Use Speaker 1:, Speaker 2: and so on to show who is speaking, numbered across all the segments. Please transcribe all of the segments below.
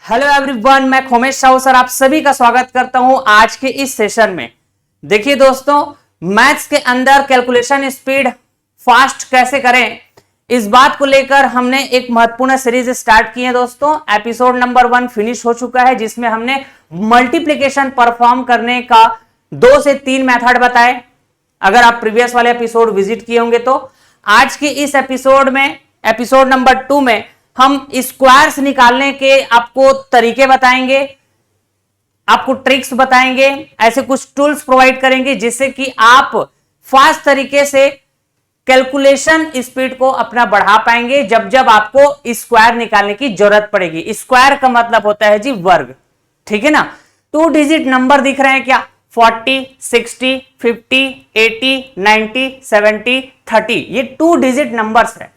Speaker 1: Hello everyone, मैं Khomesh Sahu sir आप सभी का स्वागत करता हूं आज के इस सेशन में। देखिए दोस्तों, मैथ्स के अंदर कैलकुलेशन स्पीड फास्ट कैसे करें, इस बात को लेकर हमने एक महत्वपूर्ण सीरीज स्टार्ट की है दोस्तों। एपिसोड नंबर 1 फिनिश हो चुका है, जिसमें हमने मल्टीप्लिकेशन परफॉर्म करने का 2 से 3 मेथड बताए। अगर आप प्रीवियस वाले एपिसोड विजिट किए होंगे तो आज की इस एपिसोड में, एपिसोड नंबर 2 में हम स्क्वायर्स निकालने के आपको तरीके बताएंगे, आपको ट्रिक्स बताएंगे, ऐसे कुछ टूल्स प्रोवाइड करेंगे जिससे कि आप फास्ट तरीके से कैलकुलेशन स्पीड को अपना बढ़ा पाएंगे जब जब आपको स्क्वायर निकालने की जरूरत पड़ेगी। स्क्वायर का मतलब होता है जी वर्ग, ठीक है ना। 2 डिजिट नंबर दिख रहे हैं क्या? 40, 60, 50, 80, 90, 70, 30, ये 2 डिजिट नंबर्स है।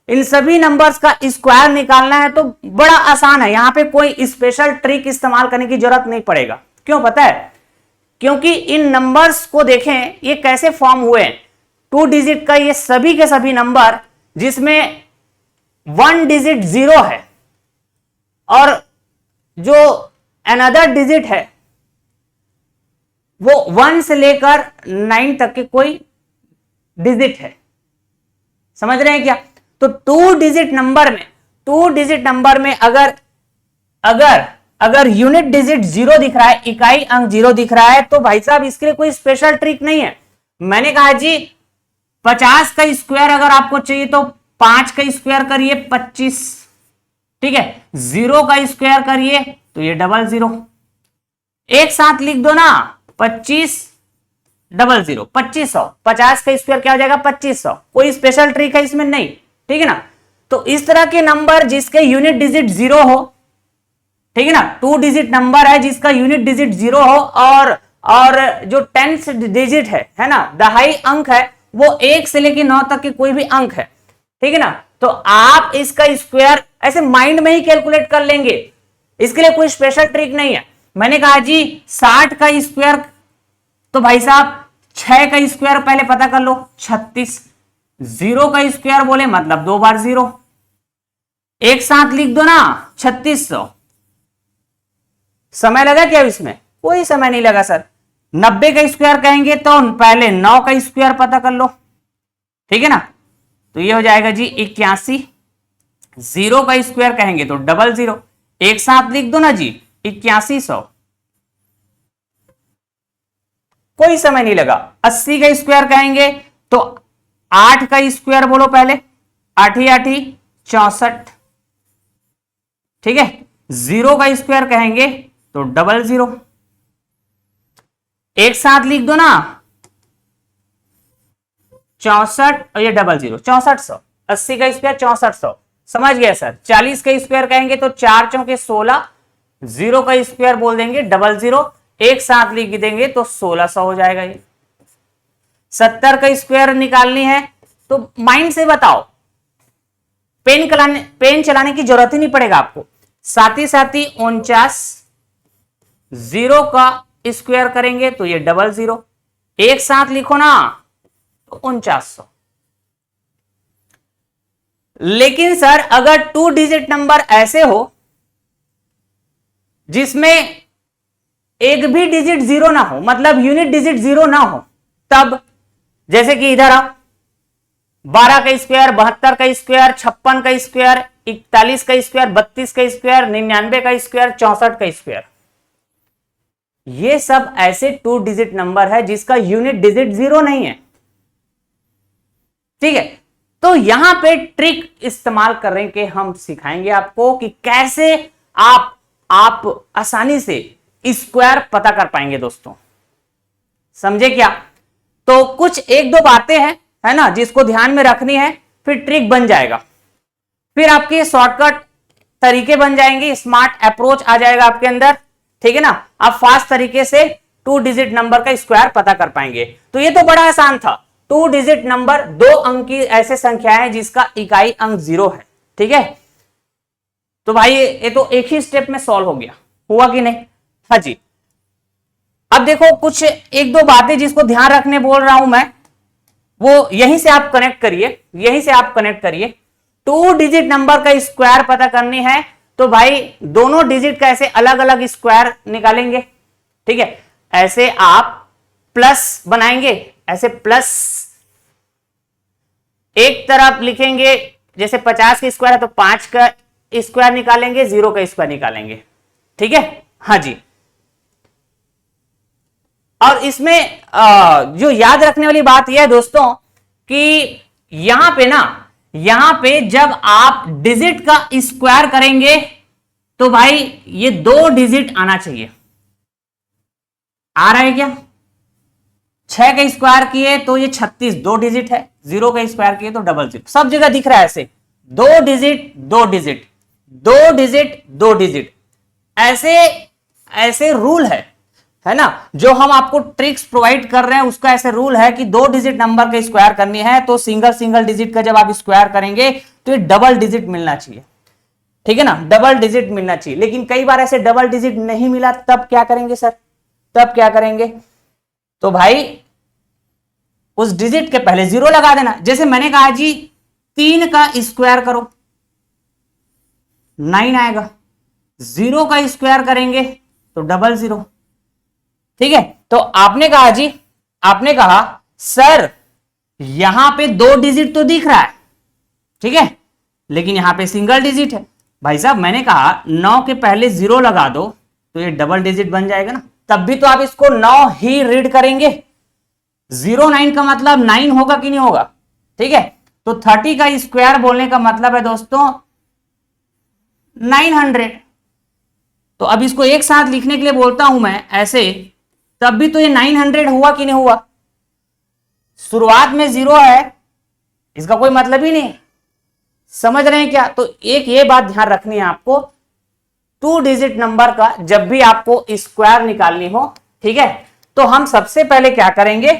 Speaker 1: इन सभी नंबर्स का स्क्वायर निकालना है तो बड़ा आसान है, यहां पे कोई स्पेशल ट्रिक इस्तेमाल करने की जरूरत नहीं पड़ेगा। क्यों पता है? क्योंकि इन नंबर्स को देखें ये कैसे फॉर्म हुए। 2 डिजिट का ये सभी के सभी नंबर जिसमें 1 डिजिट 0 है और जो अनदर डिजिट है वो 1 से लेकर 9 तक के कोई डिजिट है। समझ रहे हैं क्या? तो 2 डिजिट नंबर में अगर यूनिट डिजिट 0 दिख रहा है, इकाई अंक 0 दिख रहा है, तो भाई साहब इसके लिए कोई स्पेशल ट्रिक नहीं है। मैंने कहा जी 50 का स्क्वायर अगर आपको चाहिए तो 5 का स्क्वायर करिए 25, ठीक है। 0 का स्क्वायर करिए तो ये 00, एक साथ लिख दो ना, 25 00, 2500। 50 का स्क्वायर क्या हो जाएगा? 2500। कोई स्पेशल ट्रिक है इसमें नहीं, ठीक है ना। तो इस तरह के नंबर जिसके यूनिट डिजिट 0 हो, ठीक है ना, 2 डिजिट नंबर है जिसका यूनिट डिजिट 0 हो और जो 10th डिजिट है ना, दहाई अंक है, वो 1 से लेकर 9 तक के कोई भी अंक है, ठीक है ना। तो आप इसका स्क्वायर ऐसे माइंड में ही कैलकुलेट कर लेंगे, इसके लिए कोई स्पेशल ट्रिक नहीं है। मैंने कहा जी 60 का स्क्वायर, तो भाई साहब 6 का स्क्वायर पहले पता कर लो 36, 0 का स्क्वायर बोले मतलब 2 बार 0, एक साथ लिख दो ना 3600। समय लगा क्या इसमें? कोई समय नहीं लगा सर। 90 का स्क्वायर कहेंगे तो पहले 9 का स्क्वायर पता कर लो, ठीक है ना। तो ये हो जाएगा जी 81। 0 का स्क्वायर कहेंगे तो 00, एक साथ लिख दो ना जी 8100, कोई समय नहीं लगा। 80 का स्क्वायर कहेंगे तो 8 का स्क्वायर बोलो पहले, 8 8 64, ठीक है। 0 का स्क्वायर कहेंगे तो 00, एक साथ लिख दो ना 64 और ये 00, 6400। 80 का स्क्वायर 6400, समझ गया सर। 40 का स्क्वायर कहेंगे तो 4 चौके 16, 0 का स्क्वायर बोल देंगे 00, एक साथ लिख देंगे तो 1600 हो जाएगा। ये 70 का स्क्वायर निकालनी है तो माइंड से बताओ, पेन चलाने की जरूरत ही नहीं पड़ेगा आपको। साथ ही 49, 0 का स्क्वायर करेंगे तो ये 00, एक साथ लिखो ना तो 4900। लेकिन सर अगर 2 डिजिट नंबर ऐसे हो जिसमें एक भी डिजिट 0 ना हो, मतलब यूनिट डिजिट 0 ना हो, तब जैसे कि इधर आओ, 12 का स्क्वायर, 72 का स्क्वायर, 56 का स्क्वायर, 41 का स्क्वायर, 32 का स्क्वायर, 99 का स्क्वायर, 64 का स्क्वायर, ये सब ऐसे 2 डिजिट नंबर है जिसका यूनिट डिजिट 0 नहीं है, ठीक है। तो यहां पे ट्रिक इस्तेमाल करके हम सिखाएंगे आपको कि कैसे आप आसानी से स्क्वायर पता कर पाएंगे दोस्तों, समझे क्या? तो कुछ 1-2 बातें हैं, है ना, जिसको ध्यान में रखनी है, फिर ट्रिक बन जाएगा, फिर आपके शॉर्टकट तरीके बन जाएंगे, स्मार्ट अप्रोच आ जाएगा आपके अंदर, ठीक है ना। आप फास्ट तरीके से 2 डिजिट नंबर का स्क्वायर पता कर पाएंगे। तो ये तो बड़ा आसान था। 2 डिजिट नंबर 2 अंक की ऐसे संख्या है जिसका इकाई अंक 0 है, ठीक है। तो भाई ये तो एक ही स्टेप में सॉल्व हो गया, हुआ कि नहीं? हाँ जी। अब देखो कुछ 1-2 बातें जिसको ध्यान रखने बोल रहा हूं मैं, वो यहीं से आप कनेक्ट करिए, 2 डिजिट नंबर का स्क्वायर पता करनी है तो भाई दोनों डिजिट का ऐसे अलग अलग स्क्वायर निकालेंगे, ठीक है। ऐसे आप प्लस बनाएंगे, ऐसे प्लस एक तरफ लिखेंगे, जैसे 50 का स्क्वायर है तो 5 का स्क्वायर निकालेंगे, 0 का स्क्वायर निकालेंगे, ठीक है। हाँ जी। और इसमें जो याद रखने वाली बात यह है दोस्तों कि यहां पे जब आप डिजिट का स्क्वायर करेंगे तो भाई ये 2 डिजिट आना चाहिए। आ रहा है क्या? 6 का स्क्वायर किए तो ये 36 2 डिजिट है, 0 का स्क्वायर किए तो 00, सब जगह दिख रहा है ऐसे 2 डिजिट 2 डिजिट 2 डिजिट 2 डिजिट, ऐसे ऐसे रूल है ना। जो हम आपको ट्रिक्स प्रोवाइड कर रहे हैं उसका ऐसे रूल है कि 2 डिजिट नंबर का स्क्वायर करनी है तो सिंगल डिजिट का जब आप स्क्वायर करेंगे तो ये डबल डिजिट मिलना चाहिए, ठीक है ना, डबल डिजिट मिलना चाहिए। लेकिन कई बार ऐसे डबल डिजिट नहीं मिला, तब क्या करेंगे सर? तब क्या करेंगे? तो भाई उस डिजिट के पहले 0 लगा देना। जैसे मैंने कहा जी 3 का स्क्वायर करो 9 आएगा, 0 का स्क्वायर करेंगे तो 00, ठीक है। तो आपने कहा जी, आपने कहा सर यहां पे 2 डिजिट तो दिख रहा है, ठीक है, लेकिन यहां पे सिंगल डिजिट है। भाई साहब मैंने कहा 9 के पहले 0 लगा दो तो ये डबल डिजिट बन जाएगा ना, तब भी तो आप इसको 9 ही रीड करेंगे। 09 का मतलब 9 होगा कि नहीं होगा, ठीक है। तो 30 का स्क्वायर बोलने का मतलब है दोस्तों 900। तो अब इसको एक साथ लिखने के लिए बोलता हूं मैं ऐसे, तब भी तो ये 900 हुआ कि नहीं हुआ? शुरुआत में 0 है, इसका कोई मतलब ही नहीं, समझ रहे हैं क्या? तो एक ये बात ध्यान रखनी है आपको, 2 डिजिट नंबर का जब भी आपको स्क्वायर निकालनी हो, ठीक है, तो हम सबसे पहले क्या करेंगे,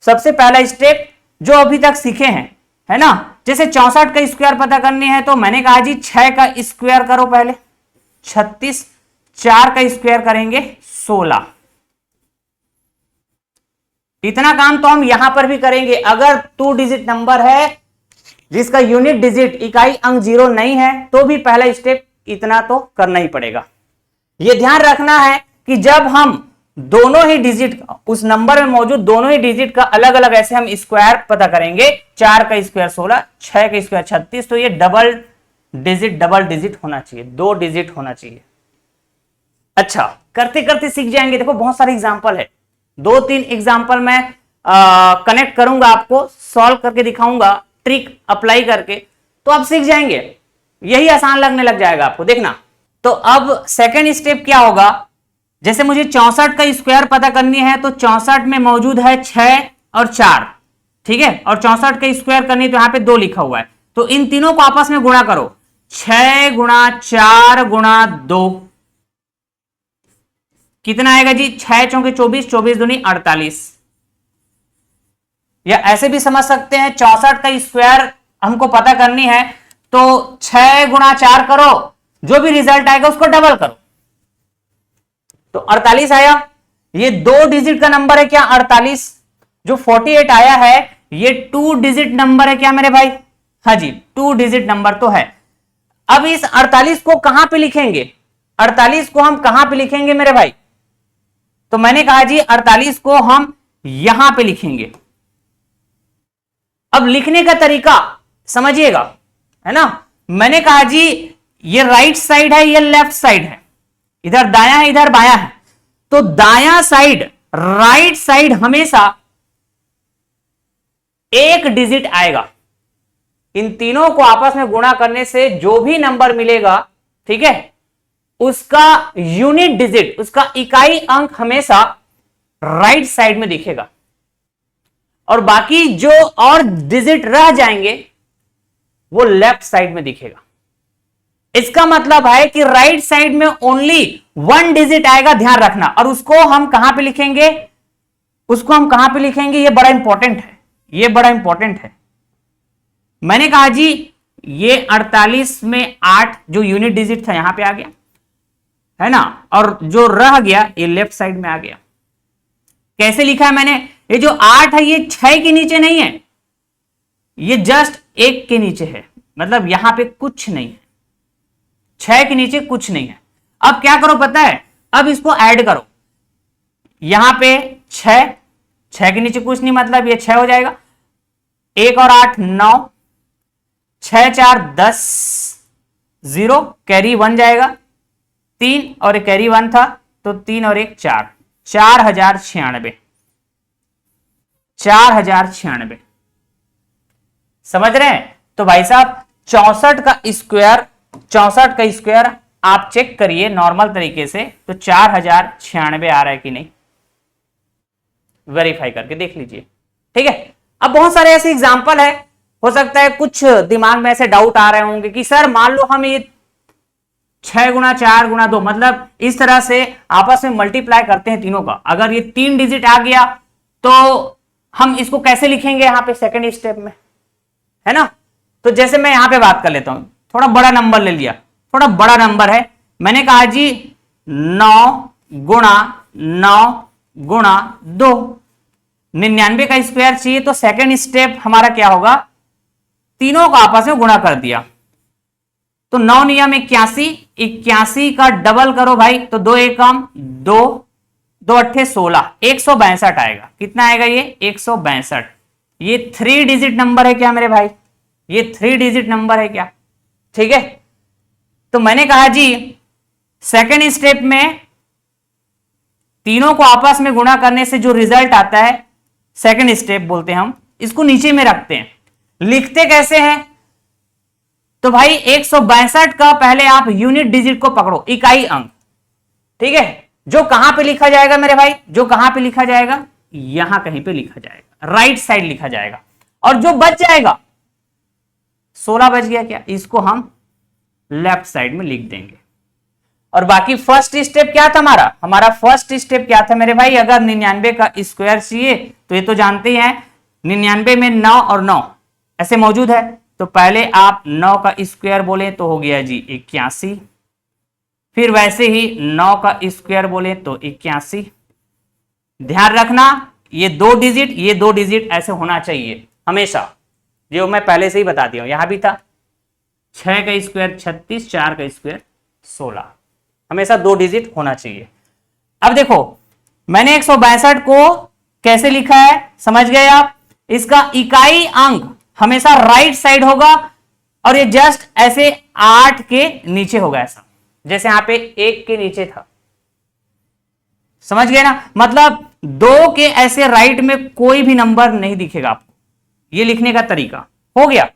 Speaker 1: सबसे पहला स्टेप जो अभी तक सीखे हैं, है ना, जैसे 64 का स्क्वायर पता करनी है तो मैंने कहा जी 6 का स्क्वायर करो पहले 36, 4 का स्क्वायर करेंगे 16। इतना काम तो हम यहां पर भी करेंगे। अगर 2 डिजिट नंबर है जिसका यूनिट डिजिट इकाई अंक 0 नहीं है तो भी पहला स्टेप इतना तो करना ही पड़ेगा। यह ध्यान रखना है कि जब हम दोनों ही डिजिट उस नंबर में मौजूद दोनों ही डिजिट का अलग अलग ऐसे हम स्क्वायर पता करेंगे, 4 का स्क्वायर 16, 6 का स्क्वायर 36, तो ये डबल डिजिट होना चाहिए, 2 डिजिट होना चाहिए। अच्छा, करते करते सीख जाएंगे। देखो बहुत सारे एग्जाम्पल है, 2-3 एग्जाम्पल मैं कनेक्ट करूंगा, आपको सॉल्व करके दिखाऊंगा, ट्रिक अप्लाई करके, तो आप सीख जाएंगे, यही आसान लगने लग जाएगा आपको, देखना। तो अब सेकेंड स्टेप क्या होगा, जैसे मुझे 64 का स्क्वायर पता करनी है तो 64 में मौजूद है 6 और 4, ठीक है, और 64 का स्क्वायर करनी है तो यहां पे 2 लिखा हुआ है, तो इन तीनों को आपस में गुणा करो, 6 गुणा 4 गुणा 2, कितना आएगा जी? 6 चौके 24, 24 दूनी 48। या ऐसे भी समझ सकते हैं 64 का स्क्वायर हमको पता करनी है तो 6 गुणा 4 करो, जो भी रिजल्ट आएगा उसको डबल करो, तो 48 आया। ये 2 डिजिट का नंबर है क्या 48? जो 48 आया है ये 2 डिजिट नंबर है क्या मेरे भाई? हाँ जी, 2 डिजिट नंबर तो है। अब इस 48 को कहां पे लिखेंगे? 48 को हम कहां पे लिखेंगे मेरे भाई? तो मैंने कहा जी 48 को हम यहां पे लिखेंगे। अब लिखने का तरीका समझिएगा, है ना। मैंने कहा जी ये राइट साइड है, ये लेफ्ट साइड है, इधर दायां है इधर बायां है, तो दायां साइड राइट साइड हमेशा एक डिजिट आएगा। इन तीनों को आपस में गुणा करने से जो भी नंबर मिलेगा, ठीक है, उसका यूनिट डिजिट, उसका इकाई अंक हमेशा राइट साइड में दिखेगा और बाकी जो और डिजिट रह जाएंगे वो लेफ्ट साइड में दिखेगा। इसका मतलब है कि राइट साइड में ओनली 1 डिजिट आएगा, ध्यान रखना, और उसको हम कहां पे लिखेंगे? उसको हम कहां पे लिखेंगे? ये बड़ा इंपॉर्टेंट है, ये बड़ा इंपॉर्टेंट है। मैंने कहा जी ये 48 में 8 जो यूनिट डिजिट था यहां पे आ गया, है ना, और जो रह गया ये लेफ्ट साइड में आ गया। कैसे लिखा है मैंने? ये जो 8 है ये 6 के नीचे नहीं है, ये जस्ट 1 के नीचे है, मतलब यहां पे कुछ नहीं है। 6 के नीचे कुछ नहीं है। अब क्या करो पता है, अब इसको ऐड करो, यहां पे 6, 6 के नीचे कुछ नहीं मतलब ये 6 हो जाएगा, 1 और 8 9, 6 4 10, 0 कैरी 1 जाएगा, 3 और एक कैरी 1 था तो 3 और 1 4, 4096, 4096 समझ रहे हैं। तो भाई साहब 64 का स्क्वायर, 64 का स्क्वायर आप चेक करिए नॉर्मल तरीके से, तो 4096 आ रहा है कि नहीं, वेरीफाई करके देख लीजिए। ठीक है, अब बहुत सारे ऐसे एग्जांपल है, हो सकता है कुछ दिमाग में ऐसे डाउट आ रहे होंगे कि सर मान लो हम ये 6 गुना 4 गुना 2 मतलब इस तरह से आपस में मल्टीप्लाई करते हैं तीनों का, अगर ये 3 डिजिट आ गया तो हम इसको कैसे लिखेंगे यहाँ पे सेकेंड स्टेप में, है ना। तो जैसे मैं यहां पे बात कर लेता हूं, थोड़ा बड़ा नंबर ले लिया, थोड़ा बड़ा नंबर है, मैंने कहा जी 9 गुणा 9 गुणा 2, 99 का स्क्वायर चाहिए, तो सेकेंड स्टेप हमारा क्या होगा, तीनों का आपस में गुणा कर दिया, तो 9 नियम 81, 81 का डबल करो भाई, तो 2 एकम 2, 2 अट्ठे 16, 162 आएगा। कितना आएगा ये 162। ये 3 डिजिट नंबर है क्या मेरे भाई, ये 3 डिजिट नंबर है क्या। ठीक है, तो मैंने कहा जी सेकेंड स्टेप में तीनों को आपस में गुणा करने से जो रिजल्ट आता है सेकेंड स्टेप बोलते हैं हम, इसको नीचे में रखते हैं। लिखते कैसे हैं, तो भाई 162 का पहले आप यूनिट डिजिट को पकड़ो, इकाई अंक। ठीक है, जो कहां पे लिखा जाएगा मेरे भाई, जो कहां पे लिखा जाएगा, यहां कहीं पे लिखा जाएगा, राइट साइड लिखा जाएगा, और जो बच जाएगा 16 बच गया क्या, इसको हम लेफ्ट साइड में लिख देंगे। और बाकी फर्स्ट स्टेप क्या था हमारा, हमारा फर्स्ट स्टेप क्या था मेरे भाई, अगर 99 का स्क्वायर चाहिए तो ये तो जानते हैं 99 में 9 और 9 ऐसे मौजूद है, तो पहले आप 9 का स्क्वायर बोले तो हो गया जी 81, फिर वैसे ही 9 का स्क्वायर बोले तो 81। ध्यान रखना ये 2 डिजिट, ये 2 डिजिट ऐसे होना चाहिए हमेशा, जो मैं पहले से ही बता दिया हूं, यहां भी था 6 का स्क्वायर 36, 4 का स्क्वायर 16, हमेशा 2 डिजिट होना चाहिए। अब देखो मैंने 162 को कैसे लिखा है समझ गए आप, इसका इकाई अंक हमेशा राइट साइड होगा, और ये जस्ट ऐसे 8 के नीचे होगा, ऐसा जैसे यहां पे 1 के नीचे था, समझ गए ना, मतलब 2 के ऐसे राइट में कोई भी नंबर नहीं दिखेगा आपको, ये लिखने का तरीका हो गया।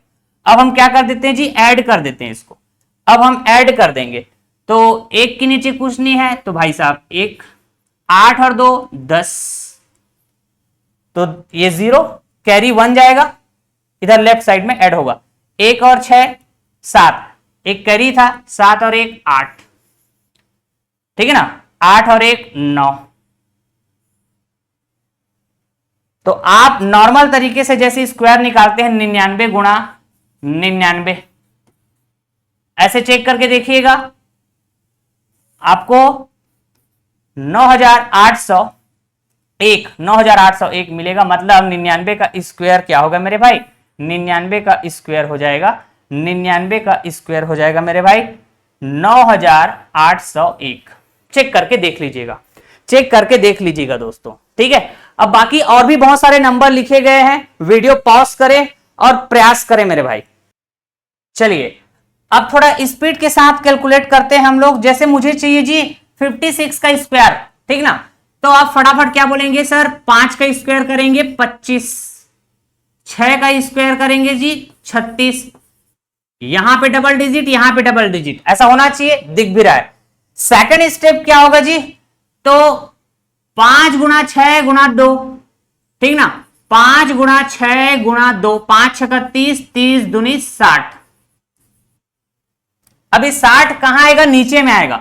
Speaker 1: अब हम क्या कर देते हैं जी, ऐड कर देते हैं इसको। अब हम ऐड कर देंगे तो 1 के नीचे कुछ नहीं है, तो भाई साहब 1, 8 और 2 10, तो ये 0 कैरी 1 जाएगा, इधर लेफ्ट साइड में ऐड होगा, 1 और 6 7, एक कैरी था 7 और 1 8, ठीक है ना, 8 और 1 9। तो आप नॉर्मल तरीके से जैसे स्क्वायर निकालते हैं 99 गुणा 99, ऐसे चेक करके देखिएगा, आपको 9801 मिलेगा, मतलब 99 का स्क्वायर क्या होगा मेरे भाई, 99 का स्क्वायर हो जाएगा, 99 का स्क्वायर हो जाएगा मेरे भाई 9801। चेक करके देख लीजिएगा, चेक करके देख लीजिएगा दोस्तों, ठीक है। अब बाकी और भी बहुत सारे नंबर लिखे गए हैं, वीडियो पॉज करें और प्रयास करें मेरे भाई। चलिए अब थोड़ा स्पीड के साथ कैलकुलेट करते हैं हम लोग। जैसे मुझे चाहिए जी 56 का स्क्वायर, ठीक ना, तो आप फटाफट क्या बोलेंगे सर, 5 का स्क्वायर करेंगे 25, 6 का स्क्वायर करेंगे जी 36, यहां पे डबल डिजिट, यहां पे डबल डिजिट, ऐसा होना चाहिए, दिख भी रहा है। सेकंड स्टेप क्या होगा जी, तो 5 गुणा 6 गुणा 2, ठीक ना, 5 गुणा 6 गुणा 2, 5 6 30, 30 दूनी 60। अभी 60 कहां आएगा, नीचे में आएगा,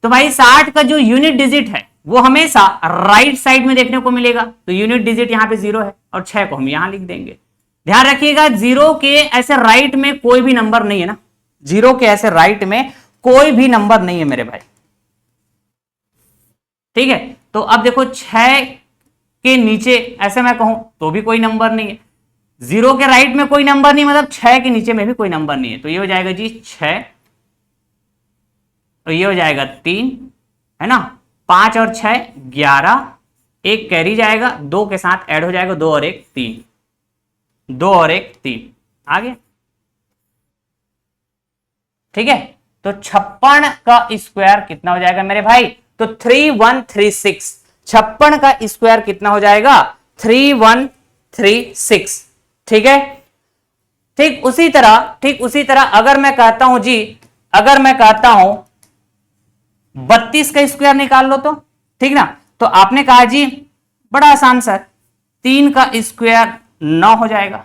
Speaker 1: तो भाई 60 का जो यूनिट डिजिट है वो हमेशा राइट साइड में देखने को मिलेगा, तो यूनिट डिजिट यहां पे 0 है, और 6 को हम यहां लिख देंगे। ध्यान रखिएगा 0 के ऐसे राइट में कोई भी नंबर नहीं है ना, 0 के ऐसे राइट में कोई भी नंबर नहीं है मेरे भाई, ठीक है। तो अब देखो 6 के नीचे ऐसे मैं कहूं तो भी कोई नंबर नहीं है, 0 के राइट में कोई नंबर नहीं, मतलब 6 के नीचे में भी कोई नंबर नहीं है, तो ये हो जाएगा जी 6, तो ये हो जाएगा 3, है ना, 5 और 6 11, एक कैरी जाएगा, 2 के साथ ऐड हो जाएगा, 2 और 1 3, 2 और 1 3, आगे। ठीक है, तो 56 का स्क्वायर कितना हो जाएगा मेरे भाई? तो 3136, 56 का स्क्वायर कितना हो जाएगा? 3136। ठीक है, ठीक उसी तरह अगर मैं कहता हूं जी, अगर मैं कहता हूं 32 का स्क्वायर निकाल लो तो, ठीक ना, तो आपने कहा जी बड़ा आसान सर, 3 का स्क्वायर 9 हो जाएगा,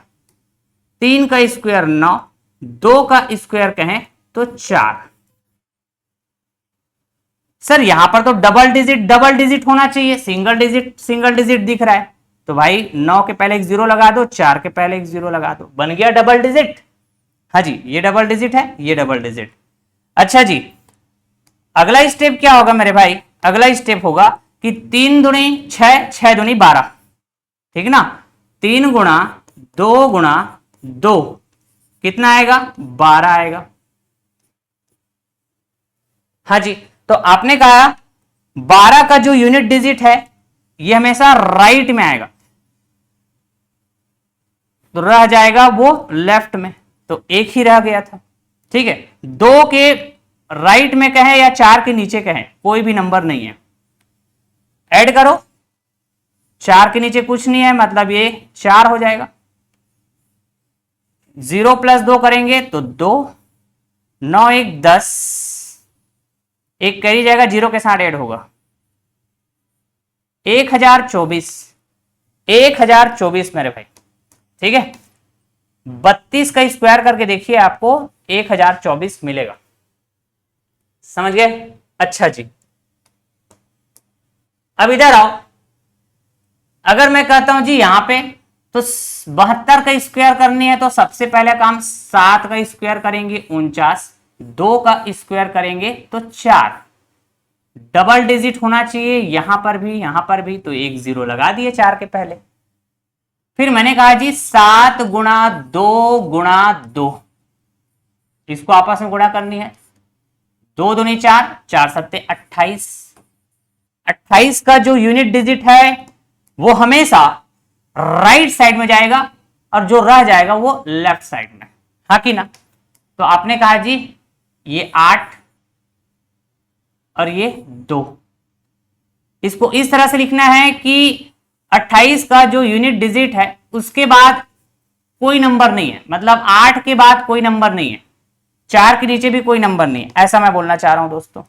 Speaker 1: 3 का स्क्वायर 9, 2 का स्क्वायर कहें तो 4। सर यहां पर तो डबल डिजिट होना चाहिए, सिंगल डिजिट दिख रहा है, तो भाई 9 के पहले एक 0 लगा दो, 4 के पहले एक 0 लगा दो, बन गया डबल डिजिट। हाँ जी, ये डबल डिजिट है, ये डबल डिजिट। अच्छा जी, अगला स्टेप क्या होगा मेरे भाई? अगला स्टेप होगा कि 3 दूनी 6, 6 दूनी 12, ठीक ना, 3 गुणा 2 गुणा 2 कितना आएगा? 12 आएगा। हाँ जी, तो आपने कहा 12 का जो यूनिट डिजिट है ये हमेशा राइट में आएगा, तो रह जाएगा वो लेफ्ट में, तो एक ही रह गया था। ठीक है, 2 के राइट में कहें या 4 के नीचे कहें, कोई भी नंबर नहीं है, ऐड करो, 4 के नीचे कुछ नहीं है, मतलब ये 4 हो जाएगा। 0 + 2 करेंगे तो 2, 9 1 10, एक कैरी जाएगा, 0 के साथ ऐड होगा, 1024, 1024 मेरे भाई। ठीक है, 32 का स्क्वायर करके देखिए, आपको 1024 मिलेगा। समझ गए? अच्छा जी, अब इधर आओ, अगर मैं कहता हूं जी यहां पे तो 72 का स्क्वायर करनी है, तो सबसे पहले काम 7 का स्क्वायर करेंगे 49, 2 का स्क्वायर करेंगे तो 4, डबल डिजिट होना चाहिए यहां पर भी, तो एक 0 लगा दिए 4 के पहले। फिर मैंने कहा जी 7 गुणा 2 गुणा 2, इसको आपस में गुणा करनी है, 2 दूनी 4, 4 सत्ते 28, 28 का जो यूनिट डिजिट है वो हमेशा राइट साइड में जाएगा और जो रह जाएगा वो लेफ्ट साइड में, हाँ कि ना। तो आपने कहा जी ये 8 और ये 2, इसको इस तरह से लिखना है कि 28 का जो यूनिट डिजिट है उसके बाद कोई नंबर नहीं है, मतलब 8 के बाद कोई नंबर नहीं है, 4 के नीचे भी कोई नंबर नहीं है, ऐसा मैं बोलना चाह रहा हूं दोस्तों।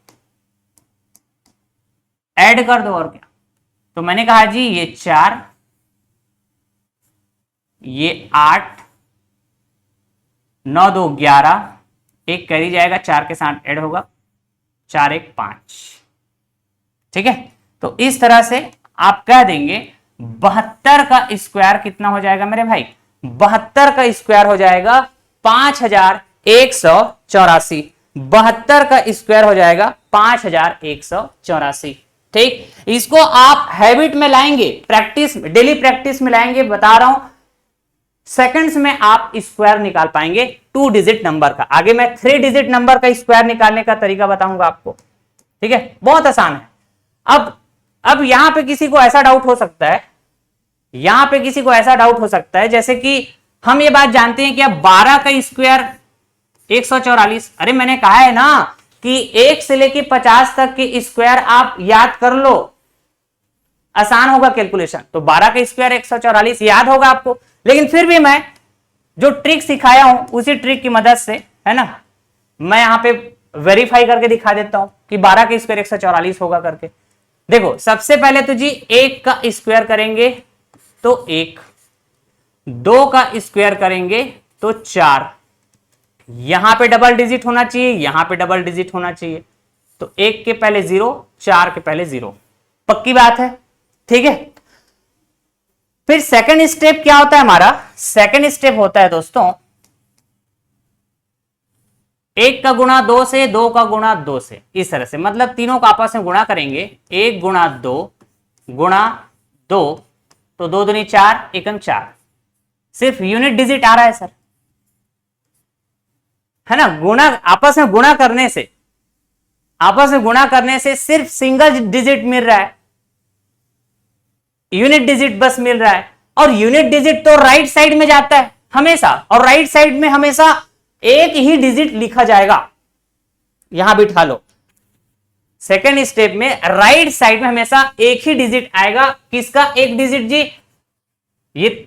Speaker 1: ऐड कर दो और क्या, तो मैंने कहा जी ये 4, ये 8, 9 2 11, एक कैरी जाएगा, 4 के साथ ऐड होगा, 4 1 5। ठीक है, तो इस तरह से आप कह देंगे 72 का स्क्वायर कितना हो जाएगा मेरे भाई? 72 का स्क्वायर हो जाएगा 5184, 72 का स्क्वायर हो जाएगा 5184। ठीक, इसको आप हैबिट में लाएंगे, प्रैक्टिस, डेली प्रैक्टिस में लाएंगे, बता रहा हूं सेकंड्स में आप स्क्वायर निकाल पाएंगे 2 डिजिट नंबर का। आगे मैं 3 डिजिट नंबर का स्क्वायर निकालने का तरीका बताऊंगा आपको। ठीक है, बहुत आसान है। अब यहां पे किसी को ऐसा डाउट हो सकता है, यहां पे किसी को ऐसा डाउट हो सकता है जैसे कि हम ये बात जानते हैं कि अब 12 का स्क्वायर 144, अरे मैंने कहा है ना कि 1 से लेके 50 तक के स्क्वायर आप याद कर लो, आसान होगा कैलकुलेशन। तो 12 का स्क्वायर 144 याद होगा आपको, लेकिन फिर भी मैं जो ट्रिक सिखाया हूं उसी ट्रिक की मदद से, है ना, मैं यहां पे वेरीफाई करके दिखा देता हूं कि 12 का स्क्वायर 144 होगा करके। देखो सबसे पहले तो जी 1 का स्क्वायर करेंगे तो 1, 2 का स्क्वायर करेंगे तो 4, यहां पे डबल डिजिट होना चाहिए, यहां पे डबल डिजिट होना चाहिए, तो 1 के पहले 0, 4 के पहले 0, पक्की बात है। ठीक है, फिर सेकंड स्टेप क्या होता है हमारा? सेकंड स्टेप होता है दोस्तों 1 का गुणा 2 से, 2 का गुणा 2 से, इस तरह से, मतलब तीनों का आपस में गुणा करेंगे, 1 गुणा 2 गुणा 2, तो 2 दूनी 4, 1 4, सिर्फ यूनिट डिजिट आ रहा है सर, है ना, गुणा, आपस में गुणा करने से आपस में गुणा करने से सिर्फ सिंगल डिजिट मिल रहा है, यूनिट डिजिट बस मिल रहा है। और यूनिट डिजिट तो राइट साइड में जाता है हमेशा, और राइट साइड में हमेशा एक ही डिजिट लिखा जाएगा। यहां बिठा लो, सेकेंड स्टेप में राइट साइड में हमेशा एक ही डिजिट आएगा। किसका एक डिजिट जी? ये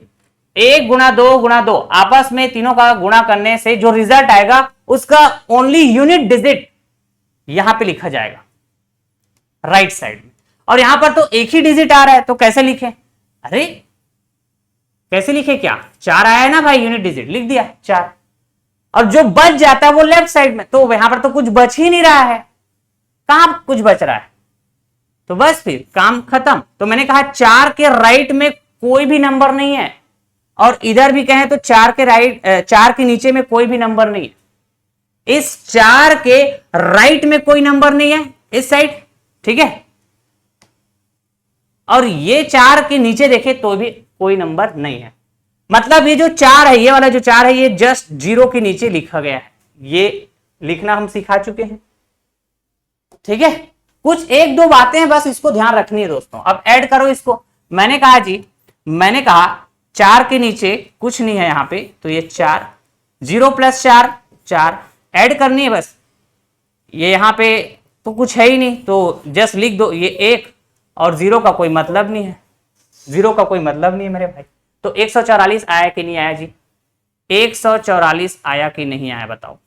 Speaker 1: 1 गुणा 2 गुणा 2, आपस में तीनों का गुणा करने से जो रिजल्ट आएगा उसका ओनली यूनिट डिजिट यहां पे लिखा जाएगा राइट साइड में। और यहां पर तो एक ही डिजिट आ रहा है, तो कैसे लिखें? अरे कैसे लिखे? क्या 4 आया है ना भाई, यूनिट डिजिट लिख दिया 4, और जो बच जाता है वो लेफ्ट साइड में, तो यहां पर तो कुछ बच ही नहीं रहा है। कहां कुछ बच रहा है? तो बस फिर काम खत्म। तो मैंने कहा 4 के राइट में कोई भी नंबर नहीं है, और इधर भी कहें तो 4 के राइट 4 के नीचे में कोई भी नंबर नहीं है। इस 4 के राइट में कोई नंबर नहीं है इस साइड, ठीक है। और ये 4 के नीचे देखे तो भी कोई नंबर नहीं है। मतलब ये जो 4 है, ये वाला जो 4 है, ये जस्ट 0 के नीचे लिखा गया है। ये लिखना हम सिखा चुके हैं, ठीक है। कुछ 1-2 बातें हैं बस, इसको ध्यान रखनी है दोस्तों। अब ऐड करो इसको। मैंने कहा 4 के नीचे कुछ नहीं है यहां पे, तो ये 4, 0 + 4 4, ऐड करनी है बस। ये यहां पे तो कुछ है ही नहीं, तो जस्ट लिख दो ये 1, और 0 का कोई मतलब नहीं है, 0 का कोई मतलब नहीं है मेरे भाई। तो 144 आया कि नहीं आया जी? 144 आया कि नहीं आया बताओ?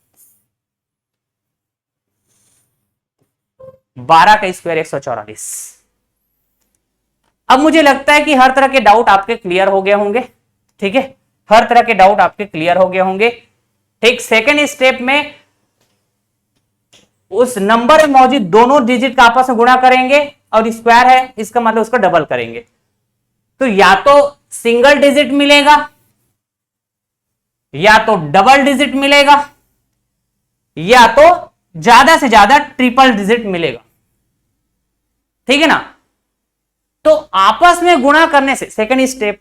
Speaker 1: 12 का स्क्वायर 144। अब मुझे लगता है कि हर तरह के डाउट आपके क्लियर हो गए होंगे, ठीक है। हर तरह के डाउट आपके क्लियर हो गए होंगे, ठीक। सेकेंड स्टेप में उस नंबर में मौजूद दोनों डिजिट का आपस में गुणा करेंगे, और स्क्वायर है इसका मतलब उसका डबल करेंगे। तो या तो सिंगल डिजिट मिलेगा या तो डबल डिजिट मिलेगा, या तो ज्यादा से ज्यादा ट्रिपल डिजिट मिलेगा, ठीक है ना। तो आपस में गुणा करने से, सेकेंड स्टेप,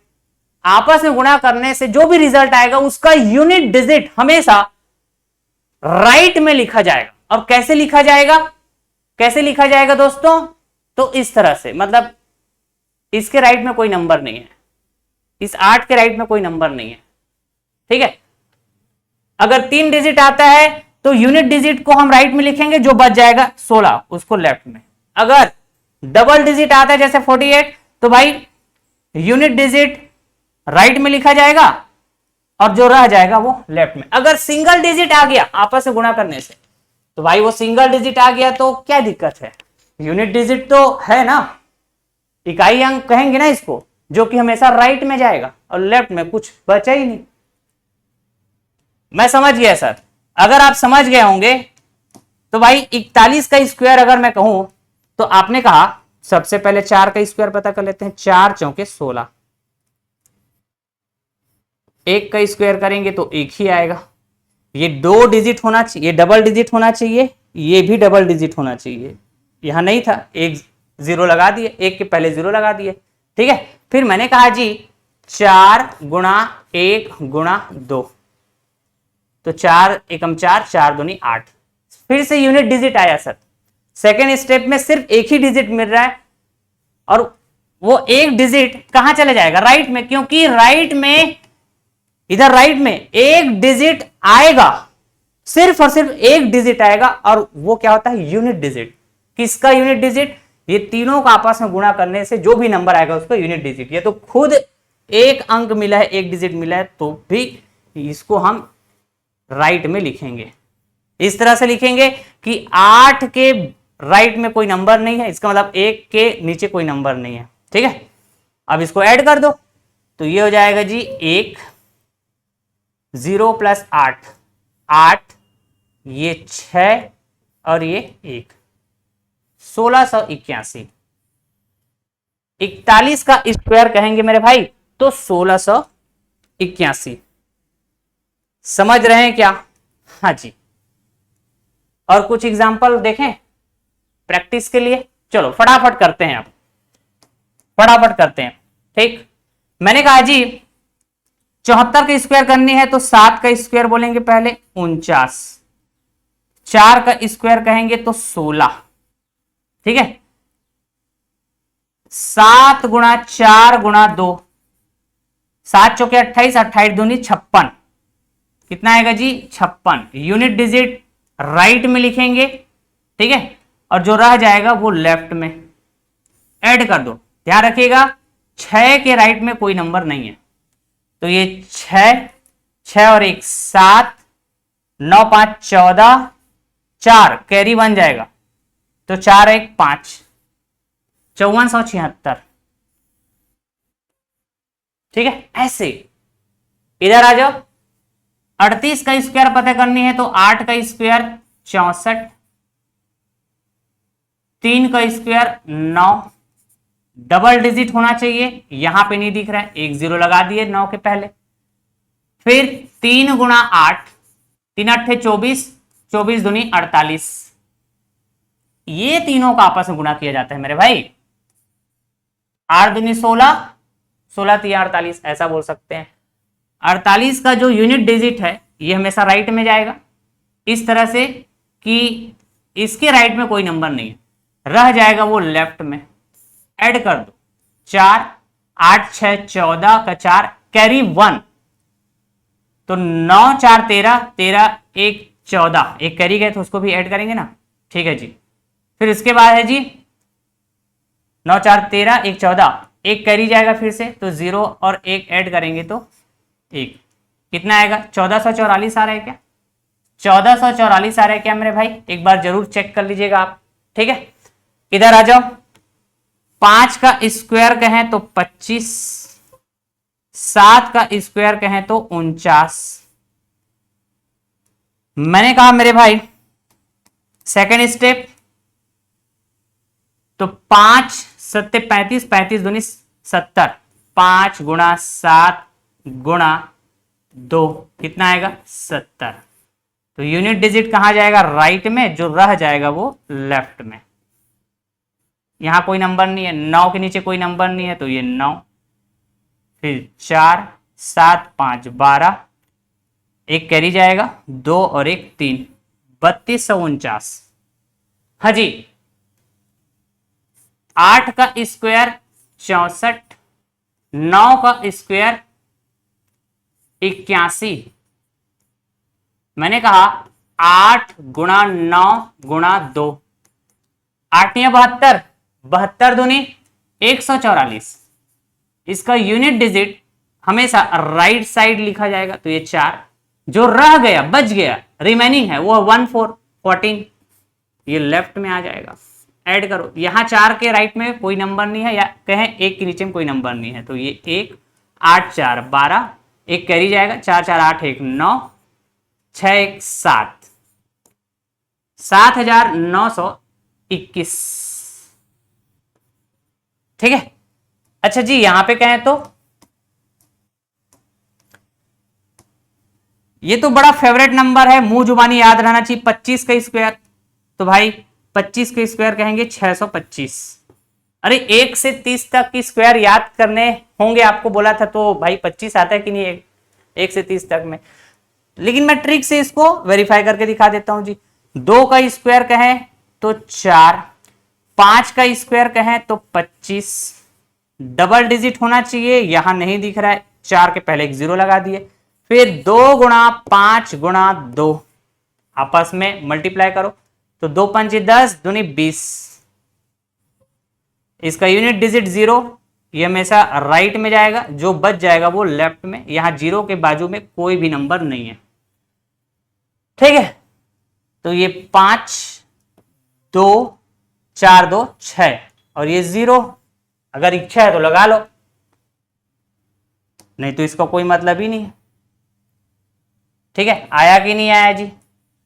Speaker 1: आपस में गुणा करने से जो भी रिजल्ट आएगा उसका यूनिट डिजिट हमेशा राइट में लिखा जाएगा। और कैसे लिखा जाएगा? कैसे लिखा जाएगा दोस्तों? तो इस तरह से, मतलब इसके राइट में कोई नंबर नहीं है, इस 8 के राइट में कोई नंबर नहीं है, ठीक है। अगर 3 डिजिट आता है तो यूनिट डिजिट को हम राइट में लिखेंगे, जो बच जाएगा 16 उसको लेफ्ट में। अगर डबल डिजिट आता है जैसे 48, तो भाई यूनिट डिजिट राइट में लिखा जाएगा, और जो रह जाएगा वो लेफ्ट में। अगर सिंगल डिजिट आ गया आपस में गुणा करने से, तो भाई वो सिंगल डिजिट आ गया तो क्या दिक्कत है? यूनिट डिजिट तो है ना, इकाई अंक कहेंगे ना इसको, जो कि हमेशा राइट में जाएगा, और लेफ्ट में कुछ बचा ही नहीं। मैं समझ गया सर। अगर आप समझ गए होंगे तो भाई 41 का स्क्वायर अगर मैं कहूं, तो आपने कहा सबसे पहले 4 का स्क्वायर पता कर लेते हैं। 4 चौके 16, 1 का स्क्वायर करेंगे तो 1 ही आएगा। ये 2 डिजिट होना चाहिए, ये डबल डिजिट होना चाहिए, ये भी डबल डिजिट होना चाहिए। यहां नहीं था, 1 0 लगा दिए, 1 के पहले 0 लगा दिए, ठीक है। फिर मैंने कहा जी 4 गुणा 1 गुणा 2, तो 4 एकम 4, 4 दूनी 8। फिर से यूनिट डिजिट आया सर। सेकेंड स्टेप में सिर्फ एक ही डिजिट मिल रहा है, और वो एक डिजिट कहां चले जाएगा? राइट में, क्योंकि राइट में, इधर राइट में एक डिजिट आएगा, सिर्फ और सिर्फ एक डिजिट आएगा, और वो क्या होता है? Unit digit. किसका यूनिट डिजिट? ये तीनों का आपस में गुणा करने से जो भी नंबर आएगा उसका यूनिट डिजिट। ये तो खुद एक अंक मिला है, एक डिजिट मिला है, तो भी इसको हम राइट में लिखेंगे। इस तरह से लिखेंगे कि 8 के राइट में कोई नंबर नहीं है, इसका मतलब 1 के नीचे कोई नंबर नहीं है, ठीक है। अब इसको ऐड कर दो, तो ये हो जाएगा जी 1, 0 + 8, 8, ये 6 और ये 1, 1681। 41 का स्क्वायर कहेंगे मेरे भाई तो 1681। समझ रहे हैं क्या? हाँ जी। और कुछ एग्जाम्पल देखें प्रैक्टिस के लिए। चलो फटाफट करते हैं, अब फटाफट करते हैं, ठीक। मैंने कहा जी 74 का स्क्वायर करनी है तो 7 का स्क्वायर बोलेंगे पहले, 49। 4 का स्क्वायर कहेंगे तो 16, ठीक है। 7 गुणा 4 गुणा 2, 7 चौके 28, 28 दूनी 56, कितना आएगा जी 56। यूनिट डिजिट राइट में लिखेंगे, ठीक है, और जो रह जाएगा वो लेफ्ट में ऐड कर दो। ध्यान रखिएगा 6 के राइट में कोई नंबर नहीं है, तो ये 6, 6 और 1 7, 9 5 14, 4 कैरी 1 जाएगा तो 4 1 5, 5476, ठीक है। ऐसे इधर आ जाओ, 38 का स्क्वायर पता करनी है तो 8 का स्क्वायर 64, 3 का स्क्वायर 9, डबल डिजिट होना चाहिए, यहां पे नहीं दिख रहा है, 1 0 लगा दिए 9 के पहले। फिर 3 गुणा 8, 3 8 24, 24 दूनी 48, ये तीनों का आपस में गुणा किया जाता है मेरे भाई। 8 दूनी 16, 16 3 48, ऐसा बोल सकते हैं। 48 का जो यूनिट डिजिट है ये हमेशा राइट में जाएगा, इस तरह से कि इसके राइट में कोई नंबर नहीं है, रह जाएगा वो लेफ्ट में। ऐड कर दो 4, 8 6 14 का 4 कैरी 1, तो 9 4 13, 13 1 14, एक कैरी गए तो उसको भी ऐड करेंगे ना, ठीक है जी। फिर इसके बाद है जी 9 4 13 1 14, एक कैरी जाएगा फिर से, तो 0 और 1 ऐड करेंगे तो 1, कितना आएगा 1444 आ रहा है क्या, 1444 आ रहा है क्या मेरे भाई, एक बार जरूर चेक कर लीजिएगा आप, ठीक है। इधर आ जाओ, 5 का स्क्वायर कहें तो 25, 7 का स्क्वायर कहें तो 49। मैंने कहा मेरे भाई सेकेंड स्टेप, तो 5 7 35, 35 दूनी 70, 5 गुणा 7 गुणा 2, कितना आएगा 70। तो यूनिट डिजिट कहां जाएगा राइट में, जो रह जाएगा वो लेफ्ट में। यहां कोई नंबर नहीं है, 9 के नीचे कोई नंबर नहीं है, तो ये 9, फिर 4 7 5 12, एक कैरी जाएगा 2 और 1 3, 3249। हाँ जी, 8 का स्क्वायर 64, 9 का स्क्वायर 81। मैंने कहा 8 गुणा 9 गुणा 2, 8 या 72, 72 दूनी 144। इसका यूनिट डिजिट हमेशा राइट साइड लिखा जाएगा, तो ये 4, जो रह गया बच गया रिमेनिंग है वो 1 4 14, ये लेफ्ट में आ जाएगा। ऐड करो, यहां 4 के राइट में कोई नंबर नहीं है, या कहें 1 के नीचे में कोई नंबर नहीं है, तो ये 1 8 4 12, एक कैरी जाएगा 4 4 8 1 9, 6 1 7, 7921, ठीक है। अच्छा जी, यहां पे कहें तो ये तो बड़ा फेवरेट नंबर है, मुंह जुबानी याद रहना चाहिए, 25 का स्क्वायर, तो भाई 25 के स्क्वायर कहेंगे 625। अरे 1 से 30 तक की स्क्वायर याद करने होंगे, आपको बोला था, तो भाई 25 आता है कि नहीं 1 से 30 तक में, लेकिन मैं ट्रिक से इसको वेरीफाई करके दिखा देता हूं जी। 2 का स्क्वायर कहें तो 4, 5 का स्क्वायर कहें तो 25, डबल डिजिट होना चाहिए, यहां नहीं दिख रहा है, 4 के पहले एक 0 लगा दिए। फिर 2 गुणा 5 गुणा 2, आपस में मल्टीप्लाई करो, तो 2 5 10 दूनी 20, इसका यूनिट डिजिट 0, ये हमेशा राइट में जाएगा, जो बच जाएगा वो लेफ्ट में। यहां 0 के बाजू में कोई भी नंबर नहीं है, ठीक है। तो ये 5 2 4 2 6, और ये 0, अगर इच्छा है तो लगा लो, नहीं तो इसका कोई मतलब ही नहीं है, ठीक है। आया कि नहीं आया जी,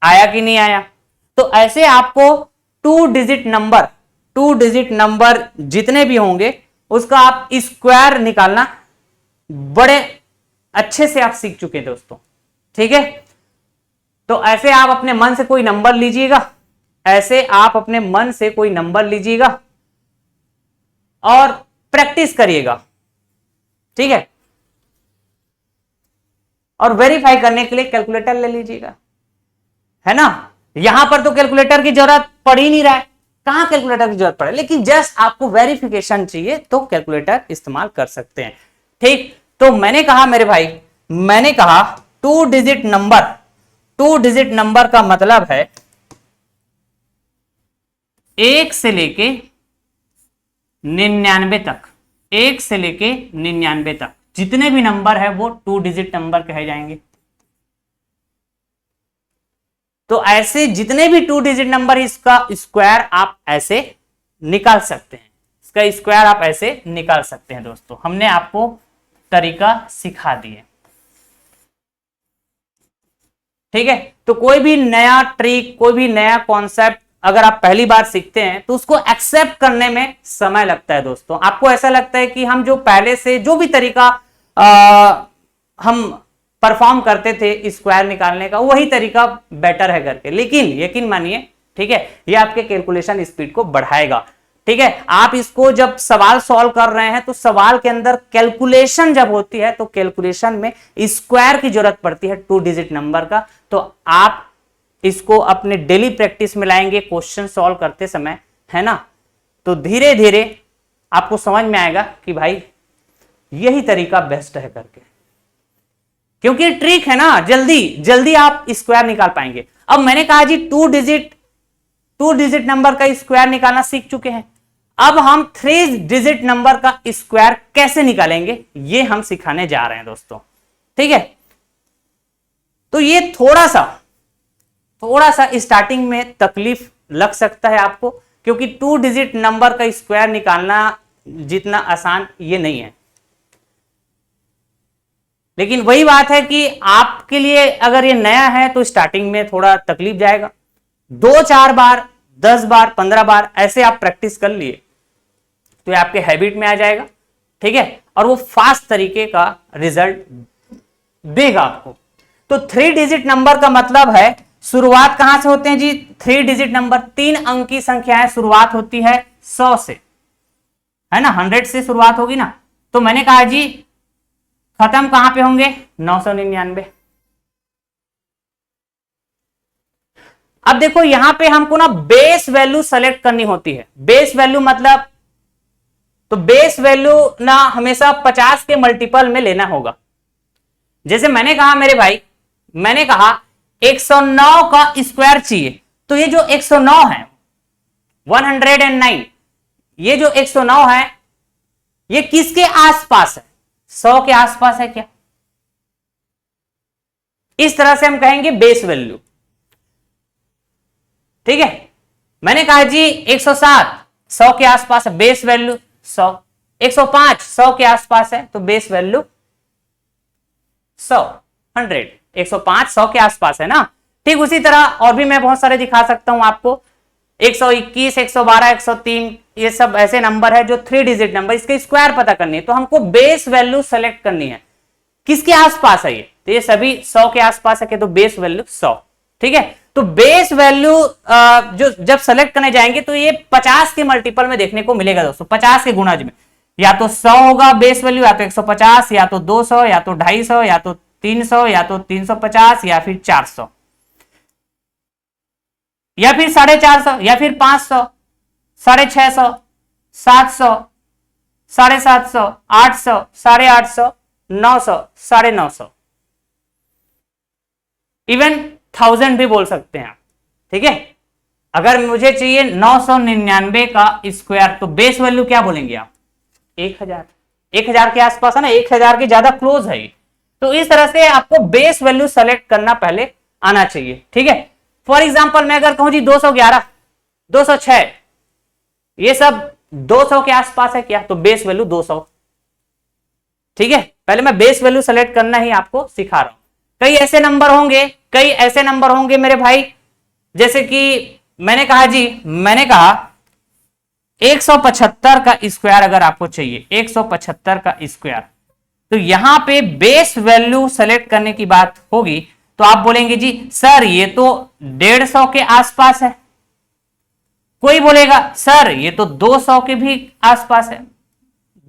Speaker 1: आया कि नहीं आया। तो ऐसे आपको 2 डिजिट नंबर जितने भी होंगे उसका आप स्क्वायर निकालना बड़े अच्छे से आप सीख चुके हैं दोस्तों, ठीक है। तो ऐसे आप अपने मन से कोई नंबर लीजिएगा, ऐसे आप अपने मन से कोई नंबर लीजिएगा और प्रैक्टिस करिएगा, ठीक है। और वेरीफाई करने के लिए कैलकुलेटर ले लीजिएगा, है ना। यहां पर तो कैलकुलेटर की जरूरत पड़ ही नहीं रहा है, कहां कैलकुलेटर की जरूरत पड़े, लेकिन जस्ट आपको वेरिफिकेशन चाहिए तो कैलकुलेटर इस्तेमाल कर सकते हैं। ठीक, तो मैंने कहा मेरे भाई, मैंने कहा 2 डिजिट नंबर, 2 डिजिट नंबर का मतलब है 1 से लेके 99 तक, 1 से लेके 99 तक जितने भी नंबर है वो 2 डिजिट नंबर कहे जाएंगे। तो ऐसे जितने भी 2 डिजिट नंबर, इसका स्क्वायर आप ऐसे निकाल सकते हैं, इसका स्क्वायर आप ऐसे निकाल सकते हैं। दोस्तों हमने आपको तरीका सिखा दिए, ठीक है। तो कोई भी नया ट्रिक, कोई भी नया कॉन्सेप्ट अगर आप पहली बार सीखते हैं तो उसको एक्सेप्ट करने में समय लगता है। दोस्तों आपको ऐसा लगता है कि हम जो पहले से जो भी तरीका हम परफॉर्म करते थे स्क्वायर निकालने का, वही तरीका बेटर है करके, लेकिन यकीन मानिए, ठीक है, ये आपके कैलकुलेशन स्पीड को बढ़ाएगा। ठीक है, आप इसको जब सवाल सॉल्व कर रहे हैं तो सवाल के अंदर कैलकुलेशन जब होती है तो कैलकुलेशन में स्क्वायर की जरूरत पड़ती है 2 डिजिट नंबर का। तो आप इसको अपने डेली प्रैक्टिस में लाएंगे क्वेश्चन सॉल्व करते समय, है ना, तो धीरे धीरे आपको समझ में आएगा कि भाई यही तरीका बेस्ट है करके, क्योंकि ट्रिक है ना, जल्दी जल्दी आप स्क्वायर निकाल पाएंगे। अब मैंने कहा जी 2 डिजिट नंबर का स्क्वायर निकालना सीख चुके हैं, अब हम 3 डिजिट नंबर का स्क्वायर कैसे निकालेंगे ये हम सिखाने जा रहे हैं दोस्तों। ठीक है, तो ये थोड़ा सा स्टार्टिंग में तकलीफ लग सकता है आपको, क्योंकि 2 डिजिट नंबर का स्क्वायर निकालना जितना आसान ये नहीं है। लेकिन वही बात है कि आपके लिए अगर ये नया है तो स्टार्टिंग में थोड़ा तकलीफ जाएगा, 2-4 बार, 10 बार, 15 बार ऐसे आप प्रैक्टिस कर लिए तो ये आपके हैबिट में आ जाएगा। ठीक है, और वो फास्ट तरीके का रिजल्ट देगा आपको। तो 3 डिजिट नंबर का मतलब है शुरुआत कहां से होते हैं जी? 3 डिजिट नंबर 3 अंक की संख्याएं शुरुआत होती है 100 से, है ना, 100 से शुरुआत होगी ना। तो मैंने कहा जी खत्म कहां पे होंगे? 999। अब देखो यहां पे हमको ना बेस वैल्यू सेलेक्ट करनी होती है। बेस वैल्यू मतलब, तो बेस वैल्यू ना हमेशा 50 के मल्टीपल में लेना होगा। जैसे मैंने कहा मेरे भाई, मैंने कहा 109 का स्क्वायर चाहिए, तो ये जो 109 है 109, ये जो 109 है ये किसके आसपास है? 100 के आसपास है क्या? इस तरह से हम कहेंगे बेस वैल्यू। ठीक है, मैंने कहा जी 107 100 के आसपास है, बेस वैल्यू 100। 105 100 के आसपास है तो बेस वैल्यू 100, 100। 105 100 के आसपास है ना। ठीक उसी तरह और भी मैं बहुत सारे दिखा सकता हूं आपको, 121 112 103, ये सब ऐसे नंबर है जो 3 डिजिट नंबर, इसके स्क्वायर पता करनी है तो हमको बेस वैल्यू सेलेक्ट करनी है। किसके आसपास है ये? तो ये सभी 100 के आसपास है, तो बेस वैल्यू 100। ठीक है, तो बेस वैल्यू जो जब सेलेक्ट करने जाएंगे तो ये 50 के मल्टीपल में देखने को मिलेगा दोस्तों, 50 के गुणज में। या तो 100 होगा बेस वैल्यू, या तो 150, या तो 200, या तो 250, या तो 300, या तो 350, या फिर 400, या फिर 450, या फिर 500, 650, 700, 750, 800, 850, 900, 950, इवन 1000 भी बोल सकते हैं आप। ठीक है, अगर मुझे चाहिए 999 का स्क्वायर तो बेस वैल्यू क्या बोलेंगे आप? 1000। 1000 के आसपास है ना, 1000 के ज्यादा क्लोज है। तो इस तरह से आपको बेस वैल्यू सेलेक्ट करना पहले आना चाहिए। ठीक है, फॉर एग्जांपल मैं अगर कहूं जी 211 206, ये सब 200 के आसपास है क्या? तो बेस वैल्यू 200। ठीक है, पहले मैं बेस वैल्यू सेलेक्ट करना ही आपको सिखा रहा हूं। कई ऐसे नंबर होंगे मेरे भाई, जैसे कि मैंने कहा जी, मैंने कहा 175 का स्क्वायर अगर आपको चाहिए, 175 का स्क्वायर, तो यहां पे बेस वैल्यू सेलेक्ट करने की बात होगी तो आप बोलेंगे जी सर ये तो 150 के आसपास है। कोई बोलेगा सर ये तो 200 के भी आसपास है।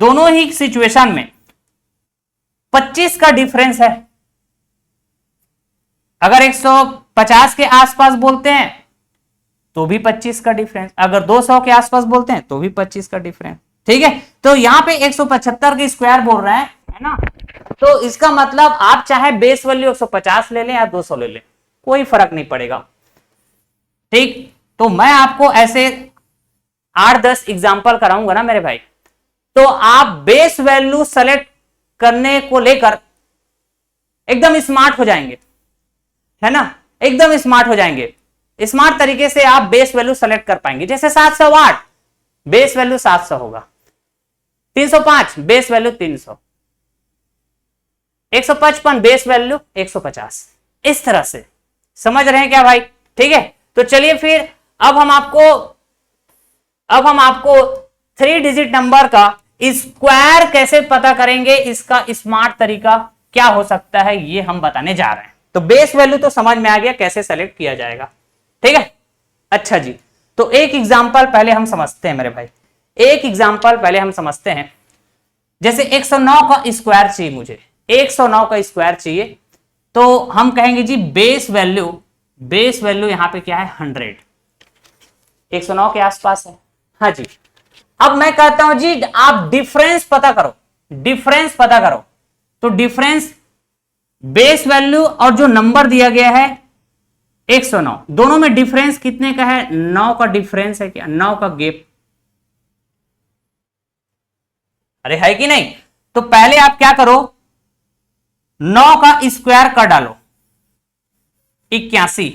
Speaker 1: दोनों ही सिचुएशन में 25 का डिफरेंस है। अगर 150 के आसपास बोलते हैं तो भी 25 का डिफरेंस, अगर 200 के आसपास बोलते हैं तो भी 25 का डिफरेंस। ठीक है, तो यहां पे 175 के स्क्वायर बोल रहे हैं, है ना, तो इसका मतलब आप चाहे बेस वैल्यू 150 ले लें या 200 ले लें, कोई फर्क नहीं पड़ेगा। ठीक, तो मैं आपको ऐसे 8-10 एग्जाम्पल कराऊंगा ना मेरे भाई, तो आप बेस वैल्यू सेलेक्ट करने को लेकर एकदम स्मार्ट हो जाएंगे, है ना, एकदम स्मार्ट हो जाएंगे। स्मार्ट तरीके से आप बेस वैल्यू सेलेक्ट कर पाएंगे। जैसे 708 बेस वैल्यू 700 होगा, 305 बेस वैल्यू 300, 155 बेस वैल्यू 150, इस तरह से। समझ रहे हैं क्या भाई? ठीक है, तो चलिए फिर अब हम आपको 3 डिजिट नंबर का स्क्वायर कैसे पता करेंगे, इसका स्मार्ट तरीका क्या हो सकता है, ये हम बताने जा रहे हैं। तो बेस वैल्यू तो समझ में आ गया कैसे सेलेक्ट किया जाएगा। ठीक है, अच्छा जी, तो एक एग्जांपल पहले हम समझते हैं मेरे भाई, एक एग्जांपल पहले हम समझते हैं। जैसे 109 का स्क्वायर चाहिए मुझे, 109 का स्क्वायर चाहिए, तो हम कहेंगे जी बेस वैल्यू यहां पे क्या है 100, 109 के आसपास है। हाँ जी, अब मैं कहता हूं जी आप डिफरेंस पता करो, डिफरेंस पता करो। तो डिफरेंस बेस वैल्यू और जो नंबर दिया गया है 109, दोनों में डिफरेंस कितने का है? 9 का डिफरेंस है क्या? 9 का गैप, अरे है कि नहीं? तो पहले आप क्या करो, 9 का स्क्वायर कर डालो 81,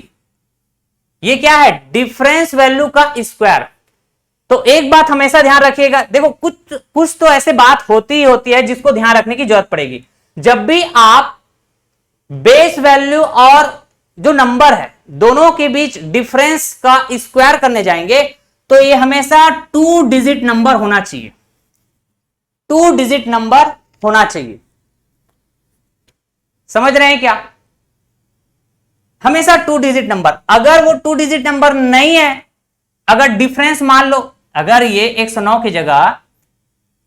Speaker 1: ये क्या है? डिफरेंस वैल्यू का स्क्वायर। तो एक बात हमेशा ध्यान रखिएगा, देखो कुछ तो ऐसे बात होती ही होती है जिसको ध्यान रखने की जरूरत पड़ेगी। जब भी आप बेस वैल्यू और जो नंबर है दोनों के बीच डिफरेंस का स्क्वायर करने जाएंगे तो ये हमेशा 2 डिजिट नंबर होना चाहिए, 2 डिजिट नंबर होना चाहिए। समझ रहे हैं क्या? हमेशा 2 डिजिट नंबर। अगर वो 2 डिजिट नंबर नहीं है, अगर डिफरेंस मान लो अगर ये 109 की जगह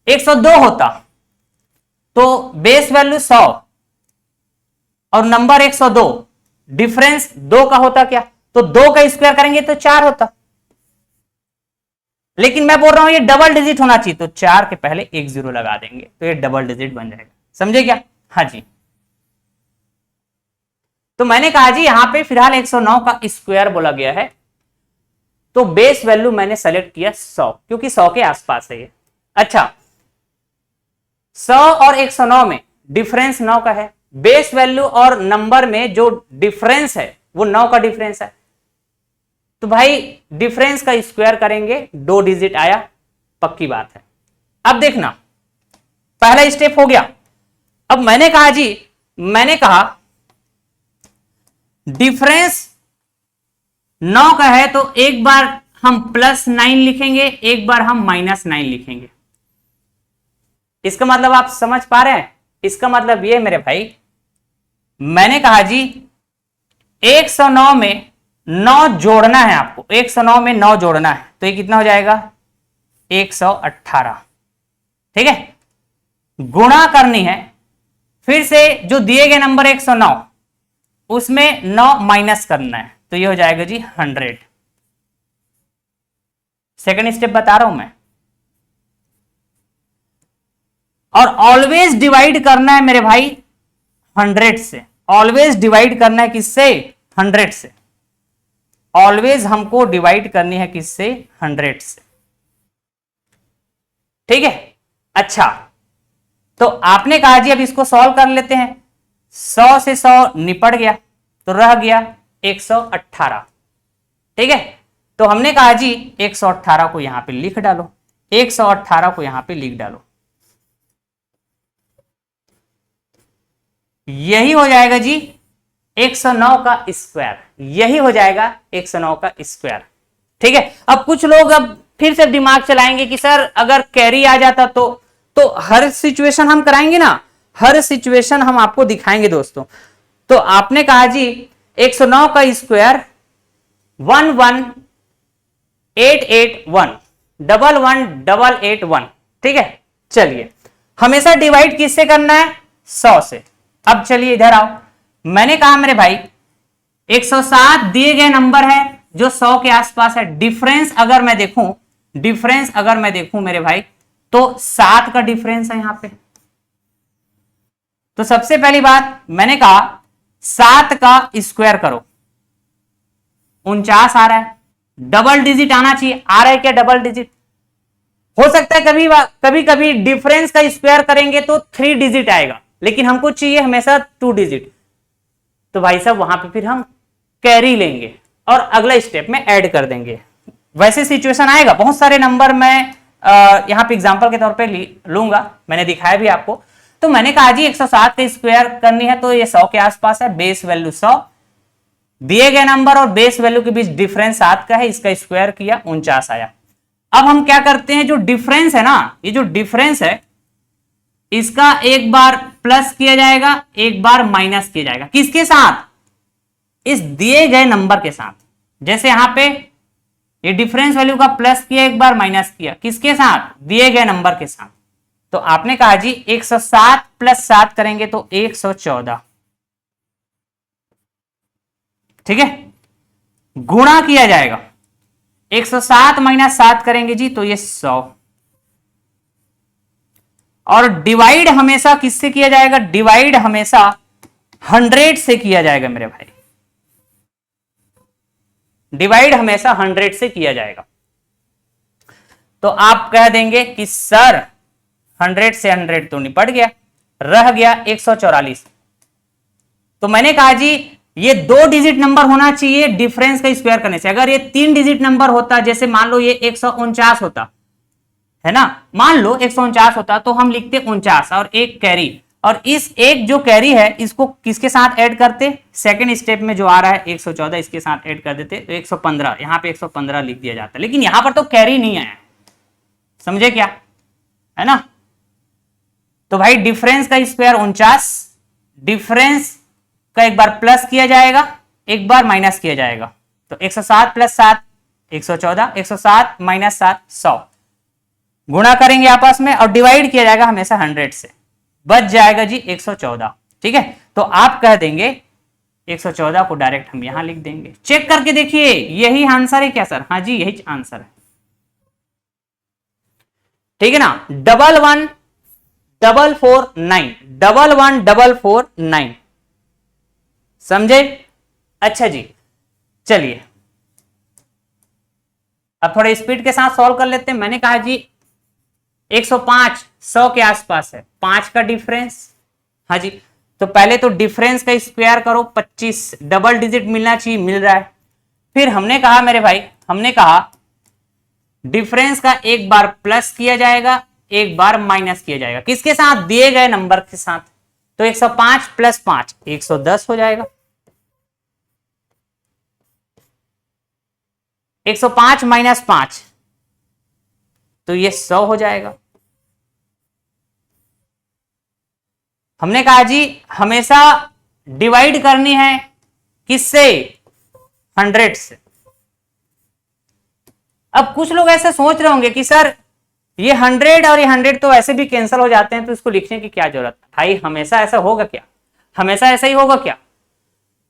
Speaker 1: 102 होता तो बेस वैल्यू 100 और नंबर 102, डिफरेंस 2 का होता क्या? तो 2 का स्क्वायर करेंगे तो 4 होता। लेकिन मैं बोल रहा हूं ये डबल डिजिट होना चाहिए, तो 4 के पहले 1 0 लगा देंगे तो ये डबल डिजिट बन जाएगा। समझे क्या? हाँ जी, तो मैंने कहा जी यहां पे फिलहाल 109 का स्क्वायर बोला गया है, तो बेस वैल्यू मैंने सेलेक्ट किया 100 क्योंकि 100 के आसपास है ये। अच्छा, 100 और 109 में डिफरेंस 9 का है, बेस वैल्यू और नंबर में जो डिफरेंस है वो 9 का डिफरेंस है, तो भाई डिफरेंस का स्क्वायर करेंगे 2 डिजिट आया, पक्की बात है। अब देखना, पहला स्टेप हो गया। अब मैंने कहा डिफरेंस 9 का है तो एक बार हम +9 लिखेंगे, एक बार हम -9 लिखेंगे। इसका मतलब आप समझ पा रहे हैं? इसका मतलब ये मेरे भाई, मैंने कहा जी 109 में 9 जोड़ना है आपको, 109 में 9 जोड़ना है, तो ये कितना हो जाएगा 118। ठीक है, गुणा करनी है, फिर से जो दिए गए नंबर 109 उसमें 9 माइनस करना है, तो ये हो जाएगा जी 100। सेकंड स्टेप बता रहा हूं मैं। और ऑलवेज डिवाइड करना है मेरे भाई 100 से, ऑलवेज डिवाइड करना है किससे? 100 से। ऑलवेज हमको डिवाइड करनी है किससे? 100 से। ठीक है, अच्छा, तो आपने कहा जी अब इसको सॉल्व कर लेते हैं। 100 से 100 निपट गया तो रह गया 118। ठीक है, तो हमने कहा जी 118 को यहां पे लिख डालो, 118 को यहां पे लिख डालो, यही हो जाएगा जी 109 का स्क्वायर, यही हो जाएगा 109 का स्क्वायर। ठीक है, अब कुछ लोग अब फिर से दिमाग चलाएंगे कि सर अगर कैरी आ जाता तो हर सिचुएशन हम कराएंगे ना, हर सिचुएशन हम आपको दिखाएंगे दोस्तों। तो आपने कहा जी 109 का स्क्वायर 11881 11881। ठीक है, चलिए हमेशा डिवाइड किससे करना है? 100 से। अब चलिए इधर आओ, मैंने कहा मेरे भाई 107 दिए गए नंबर है जो 100 के आसपास है। डिफरेंस अगर मैं देखूं मेरे भाई, तो 7 का डिफरेंस है यहां पे। तो सबसे पहली बात मैंने कहा 7 का स्क्वायर करो, 49 आ रहा है। डबल डिजिट आना चाहिए, आ रहा है क्या डबल डिजिट? हो सकता है कभी कभी डिफरेंस का स्क्वायर करेंगे तो 3 डिजिट आएगा, लेकिन हमको चाहिए हमेशा 2 डिजिट। तो भाई साहब वहां पे फिर हम कैरी लेंगे और अगला स्टेप में ऐड कर देंगे। वैसे सिचुएशन आएगा, बहुत सारे नंबर मैं यहां पे एग्जांपल के तौर पे लूंगा, मैंने दिखाया भी आपको। तो मैंने कहा जी 107 का स्क्वायर करनी है तो ये 100 के आसपास है, बेस वैल्यू 100, दिए गए नंबर और बेस वैल्यू के बीच डिफरेंस 7 का है, इसका स्क्वायर किया 49 आया। अब हम क्या करते हैं, जो डिफरेंस है ना, ये जो डिफरेंस है इसका एक बार प्लस किया जाएगा, एक बार माइनस किया जाएगा। किसके साथ? इस दिए गए नंबर के साथ। जैसे यहां पे ये डिफरेंस वैल्यू का प्लस किया, एक बार माइनस किया, किसके साथ? दिए गए नंबर के साथ। तो आपने कहा जी 107 प्लस 7 करेंगे तो 114, ठीक है, गुणा किया जाएगा। 107 माइनस 7 करेंगे जी तो ये 100, और डिवाइड हमेशा किससे किया जाएगा? डिवाइड हमेशा 100 से किया जाएगा मेरे भाई, डिवाइड हमेशा 100 से किया जाएगा। तो आप कह देंगे कि सर 100 से 100 तो निपट गया, रह गया 144। तो मैंने कहा जी ये 2 डिजिट नंबर होना चाहिए डिफरेंस का स्क्वायर करने से। अगर ये 3 डिजिट नंबर होता, जैसे मान लो ये 149 होता है ना, मान लो 149 होता तो हम लिखते 49 और एक कैरी, और इस एक जो कैरी है इसको किसके साथ ऐड करते? सेकंड स्टेप में जो आ रहा है 114 इसके साथ ऐड कर देते तो 115, यहां पे 115 लिख दिया जाता, लेकिन यहां पर तो कैरी नहीं आया, समझे क्या है ना। तो भाई डिफरेंस का स्क्वायर 49, डिफरेंस का एक बार प्लस किया जाएगा, एक बार माइनस किया जाएगा। तो 107 प्लस 7 114, 107 माइनस 7 100, गुणा करेंगे आपस में और डिवाइड किया जाएगा हमेशा 100 से, बच जाएगा जी 114, ठीक है। तो आप कह देंगे 114 को डायरेक्ट हम यहां लिख देंगे। चेक करके देखिए यही आंसर है क्या सर? हाँ जी यही आंसर है, ठीक है ना। 114449 समझे? अच्छा जी, चलिए अब थोड़े स्पीड के साथ सॉल्व कर लेते हैं। मैंने कहा जी 105 100 के आसपास है, 5 का डिफरेंस, हाँ जी। तो पहले तो डिफरेंस का स्क्वायर करो, 25 डबल डिजिट मिलना चाहिए, मिल रहा है। फिर हमने कहा मेरे भाई, हमने कहा डिफरेंस का एक बार प्लस किया जाएगा, एक बार माइनस किया जाएगा, किसके साथ? दिए गए नंबर के साथ। तो 105 प्लस 5 110 हो जाएगा, 105 माइनस 5 तो ये 100 हो जाएगा। हमने कहा जी हमेशा डिवाइड करनी है किससे? 100 से। अब कुछ लोग ऐसे सोच रहे होंगे कि सर ये 100 और ये 100 तो ऐसे भी कैंसिल हो जाते हैं, तो इसको लिखने की क्या जरूरत है? भाई हमेशा ऐसा होगा क्या? हमेशा ऐसा ही होगा क्या?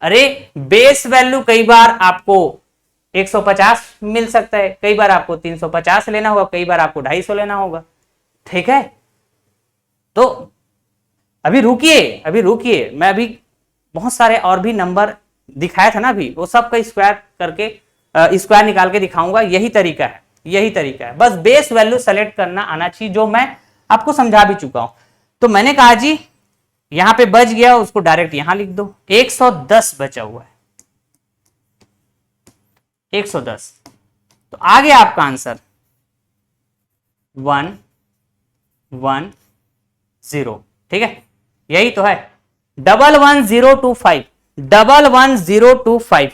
Speaker 1: अरे बेस वैल्यू कई बार आपको 150 मिल सकता है, कई बार आपको 350 लेना होगा, कई बार आपको 250 लेना होगा, ठीक है। तो अभी रुकिए, मैं अभी बहुत सारे और भी नंबर दिखाया था ना अभी, वो सब का स्क्वायर करके स्क्वायर निकाल के दिखाऊंगा। यही तरीका है, बस बेस वैल्यू सेलेक्ट करना आना चाहिए, जो मैं आपको समझा भी चुका हूं। तो मैंने कहा जी यहां पे बच गया, उसको डायरेक्ट यहां लिख दो, 110 बचा हुआ है, 110। तो आ गया आपका आंसर 110, ठीक है, यही तो है 11025, 11025,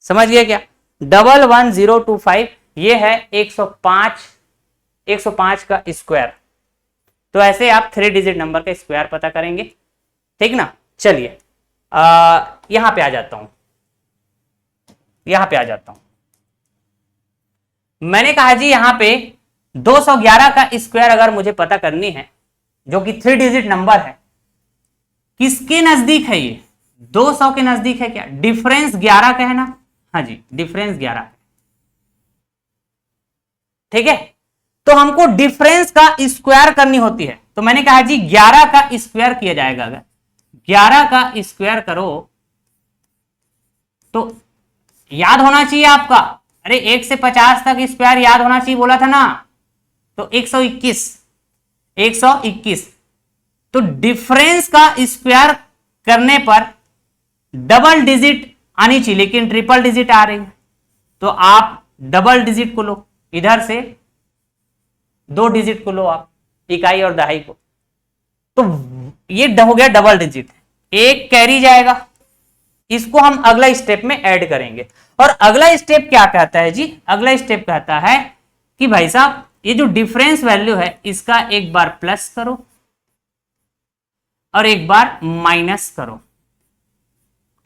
Speaker 1: समझ गया क्या? 11025 ये है 105 का स्क्वायर। तो ऐसे आप 3 डिजिट नंबर का स्क्वायर पता करेंगे, ठीक ना। चलिए यहां पे आ जाता हूं, मैंने कहा जी यहां पे 211 का स्क्वायर अगर मुझे पता करनी है, जो कि 3 डिजिट नंबर है, किसके नजदीक है ये? 200 के नजदीक है क्या? डिफरेंस 11 का है ना? हाँ जी, डिफरेंस 11 है। ठीक है, तो हमको डिफरेंस का स्क्वायर करनी होती है, तो मैंने कहा जी 11 का स्क्वायर किया जाएगा। अगर 11 का स्क्वायर करो तो याद होना चाहिए आपका, अरे 1 से 50 तक स्क्वायर याद होना चाहिए बोला था ना, तो 121, 121। तो डिफरेंस का स्क्वायर करने पर डबल डिजिट आनी चाहिए, लेकिन ट्रिपल डिजिट आ रही है, तो आप डबल डिजिट को लो, इधर से 2 डिजिट को लो आप, इकाई और दहाई को, तो ये हो गया डबल डिजिट, एक कैरी जाएगा, इसको हम अगला स्टेप में ऐड करेंगे। और अगला स्टेप क्या कहता है जी? अगला स्टेप कहता है कि भाई साहब ये जो डिफरेंस वैल्यू है इसका एक बार प्लस करो और एक बार माइनस करो,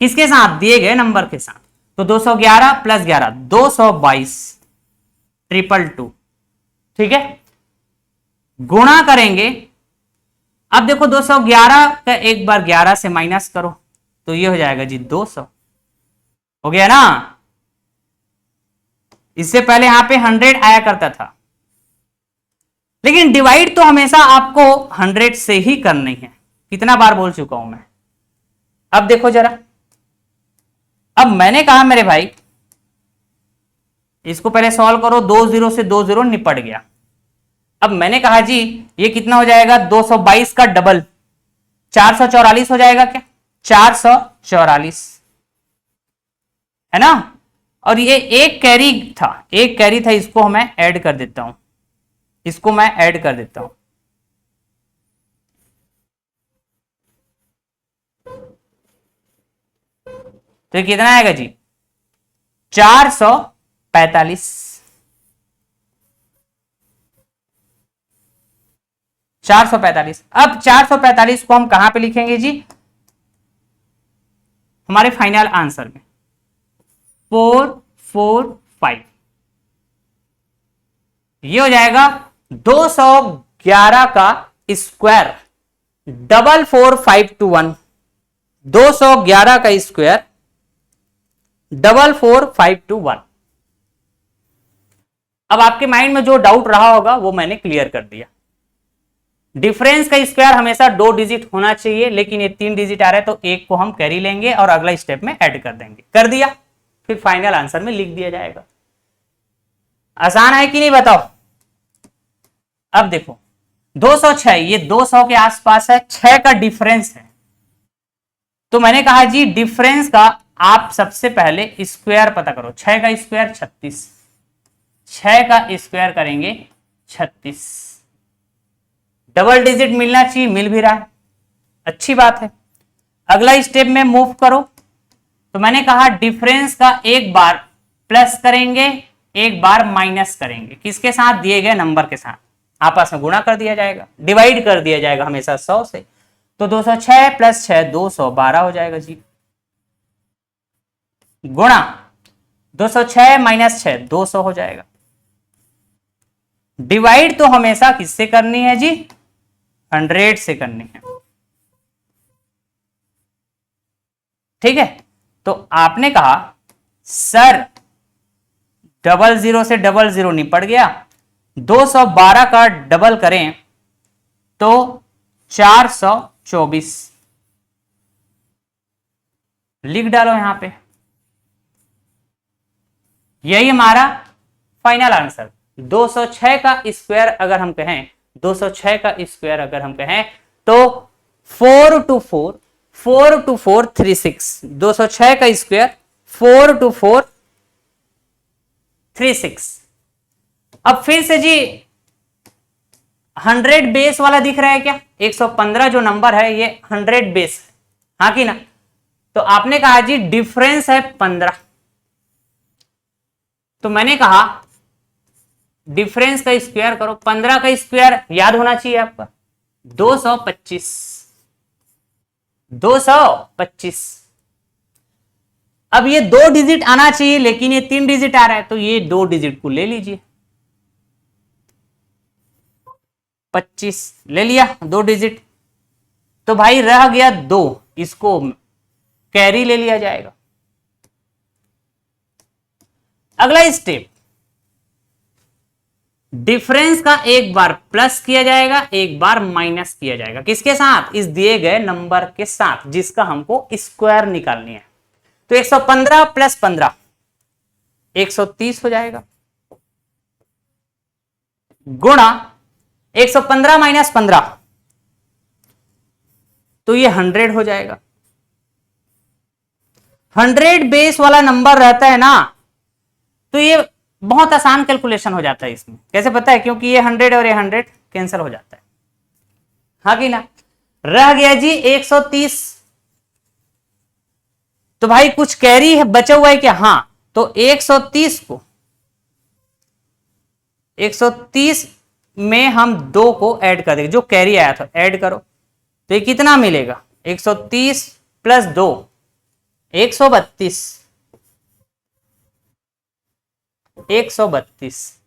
Speaker 1: किसके साथ? दिए गए नंबर के साथ। तो 211 प्लस 11 222 222, ठीक है, गुणा करेंगे। अब देखो 211 का एक बार 11 से माइनस करो तो ये हो जाएगा जी 200, हो गया ना? इससे पहले यहां पे 100 आया करता था, लेकिन डिवाइड तो हमेशा आपको 100 से ही करनी है, कितना बार बोल चुका हूं मैं। अब देखो जरा, अब मैंने कहा मेरे भाई इसको पहले सॉल्व करो, 2 0 से 2 0 निपट गया। अब मैंने कहा जी ये कितना हो जाएगा? 222 का डबल 444 हो जाएगा क्या? 444 है ना? और ये एक कैरी था, एक कैरी था, इसको मैं ऐड कर देता हूं, इसको मैं ऐड कर देता हूं। तो ये कितना आएगा जी? 445, 445। अब 445 को हम कहां पे लिखेंगे जी? हमारे फाइनल आंसर में 445, ये हो जाएगा 211 का स्क्वायर 44521, 211 का स्क्वायर 44521। अब आपके माइंड में जो डाउट रहा होगा वो मैंने क्लियर कर दिया। डिफरेंस का स्क्वायर हमेशा 2 डिजिट होना चाहिए, लेकिन ये 3 डिजिट आ रहा है तो एक को हम कैरी लेंगे और अगला स्टेप में ऐड कर देंगे। कर दिया, फिर फाइनल आंसर में लिख दिया जाएगा। आसान है कि नहीं बताओ? अब देखो 206, ये 200 के आसपास है, 6 का डिफरेंस है, तो मैंने कहा जी डिफरेंस का आप सबसे पहले स्क्वायर पता करो। 6 का स्क्वायर 36, 6 का स्क्वायर करेंगे 36, डबल डिजिट मिलना चाहिए, मिल भी रहा है, अच्छी बात है। अगला स्टेप में मूव करो, तो मैंने कहा डिफरेंस का एक बार प्लस करेंगे, एक बार माइनस करेंगे, किसके साथ? दिए गए नंबर के साथ, आपस में गुणा कर दिया जाएगा, डिवाइड कर दिया जाएगा हमेशा 100 से। तो 206 प्लस 6 212 हो जाएगा जी, गुणा 206 माइनस 6 200 हो जाएगा। डिवाइड तो हमेशा किससे करनी है जी? 100 से करनी है, ठीक है। तो आपने कहा सर 00 से 00 निपट गया, 212 का डबल करें तो 424, लिख डालो यहां पे, यही हमारा फाइनल आंसर। 206 का स्क्वायर अगर हम कहें, 206 का स्क्वायर अगर हम कहें तो 4 to 4 36, 206 का स्क्वायर 4 to 4 36। अब फिर से जी 100 बेस वाला दिख रहा है क्या? 115 जो नंबर है ये 100 बेस है, हाँ कि ना? तो आपने कहा जी डिफरेंस है 15, तो मैंने कहा डिफरेंस का स्क्वायर करो, 15 का स्क्वायर याद होना चाहिए आपका 225, 225। अब ये 2 डिजिट आना चाहिए, लेकिन ये 3 डिजिट आ रहा है, तो ये 2 डिजिट को ले लीजिए, 25 ले लिया 2 डिजिट, तो भाई रह गया 2, इसको कैरी ले लिया जाएगा। अगला स्टेप, डिफरेंस का एक बार प्लस किया जाएगा, एक बार माइनस किया जाएगा। किसके साथ? इस दिए गए नंबर के साथ जिसका हमको स्क्वायर निकालनी है। तो 115 प्लस 15 130 हो जाएगा, गुणा 115 माइनस 15 तो ये 100 हो जाएगा। 100 बेस वाला नंबर रहता है ना, तो ये बहुत आसान कैलकुलेशन हो जाता है इसमें। कैसे पता है? क्योंकि ये 100 और ये 100 कैंसिल हो जाता है, हाँ कि ना। रह गया जी 130। तो भाई कुछ कैरी है बचा हुआ है क्या? हाँ, तो 130 को 130 में हम 2 को ऐड कर देंगे, जो कैरी आया था ऐड करो, तो ये कितना मिलेगा? 130 प्लस 2 132। 132।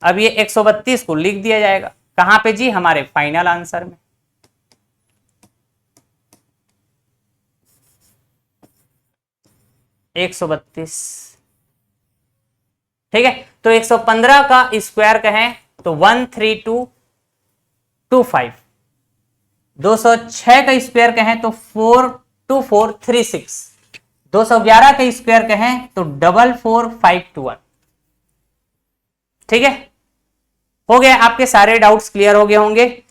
Speaker 1: अब ये 132 को लिख दिया जाएगा कहां पे जी? हमारे फाइनल आंसर में। ठीक है, तो 115 का स्क्वायर कहें तो 13225। 206 का स्क्वायर कहें तो 42436। 211 का स्क्वायर कहें तो 44521। ठीक है, हो गया। आपके सारे डाउट्स क्लियर हो गए होंगे।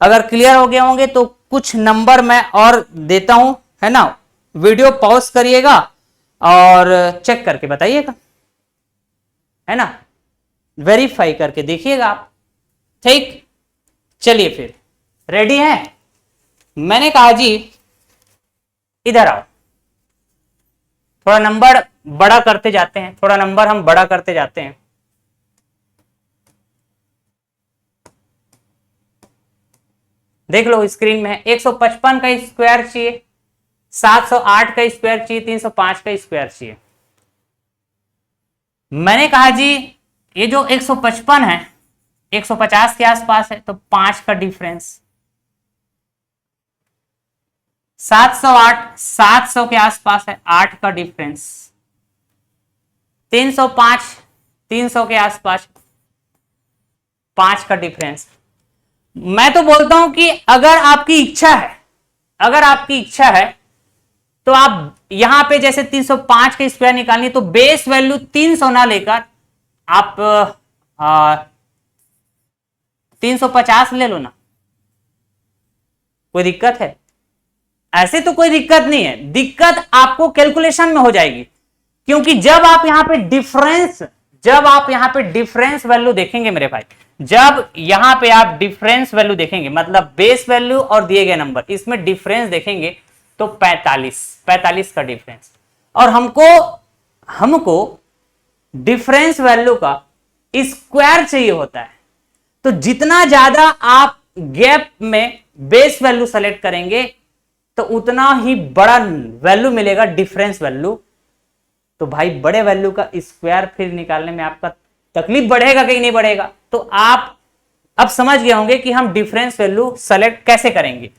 Speaker 1: अगर क्लियर हो गए होंगे तो कुछ नंबर मैं और देता हूं, है ना। वीडियो पॉज करिएगा और चेक करके बताइएगा, है ना, वेरीफाई करके देखिएगा आप। ठीक, चलिए फिर रेडी हैं? मैंने कहा जी इधर आओ, थोड़ा नंबर बड़ा करते जाते हैं, थोड़ा नंबर हम बड़ा करते जाते हैं। देख लो स्क्रीन में है, 155 का स्क्वायर चाहिए, 708 का स्क्वायर चाहिए, 305 का स्क्वायर चाहिए। मैंने कहा जी ये जो 155 है 150 के आसपास है, तो 5 का डिफरेंस। 708 700 के आसपास है, 8 का डिफरेंस। 305 300 के आसपास, 5 का डिफरेंस। मैं तो बोलता हूं कि अगर आपकी इच्छा है, अगर आपकी इच्छा है तो आप यहां पे जैसे 305 के स्क्वायर निकालनी, तो बेस वैल्यू 300 ना लेकर आप 350 ले लो ना, कोई दिक्कत है? ऐसे तो कोई दिक्कत नहीं है, दिक्कत आपको कैलकुलेशन में हो जाएगी। क्योंकि जब आप यहां पे डिफरेंस वैल्यू देखेंगे मेरे भाई, जब यहां पे आप डिफरेंस वैल्यू देखेंगे, मतलब बेस वैल्यू और दिए गए नंबर, इसमें डिफरेंस देखेंगे तो 45 का डिफरेंस। और हमको डिफरेंस वैल्यू का स्क्वायर चाहिए होता है। तो जितना ज्यादा आप गैप में बेस वैल्यू सेलेक्ट करेंगे तो उतना ही बड़ा वैल्यू मिलेगा डिफरेंस वैल्यू। तो भाई बड़े वैल्यू का स्क्वायर फिर निकालने में आपका तकलीफ बढ़ेगा कि नहीं बढ़ेगा? तो आप अब समझ गए होंगे कि हम डिफरेंस वैल्यू सेलेक्ट कैसे करेंगे।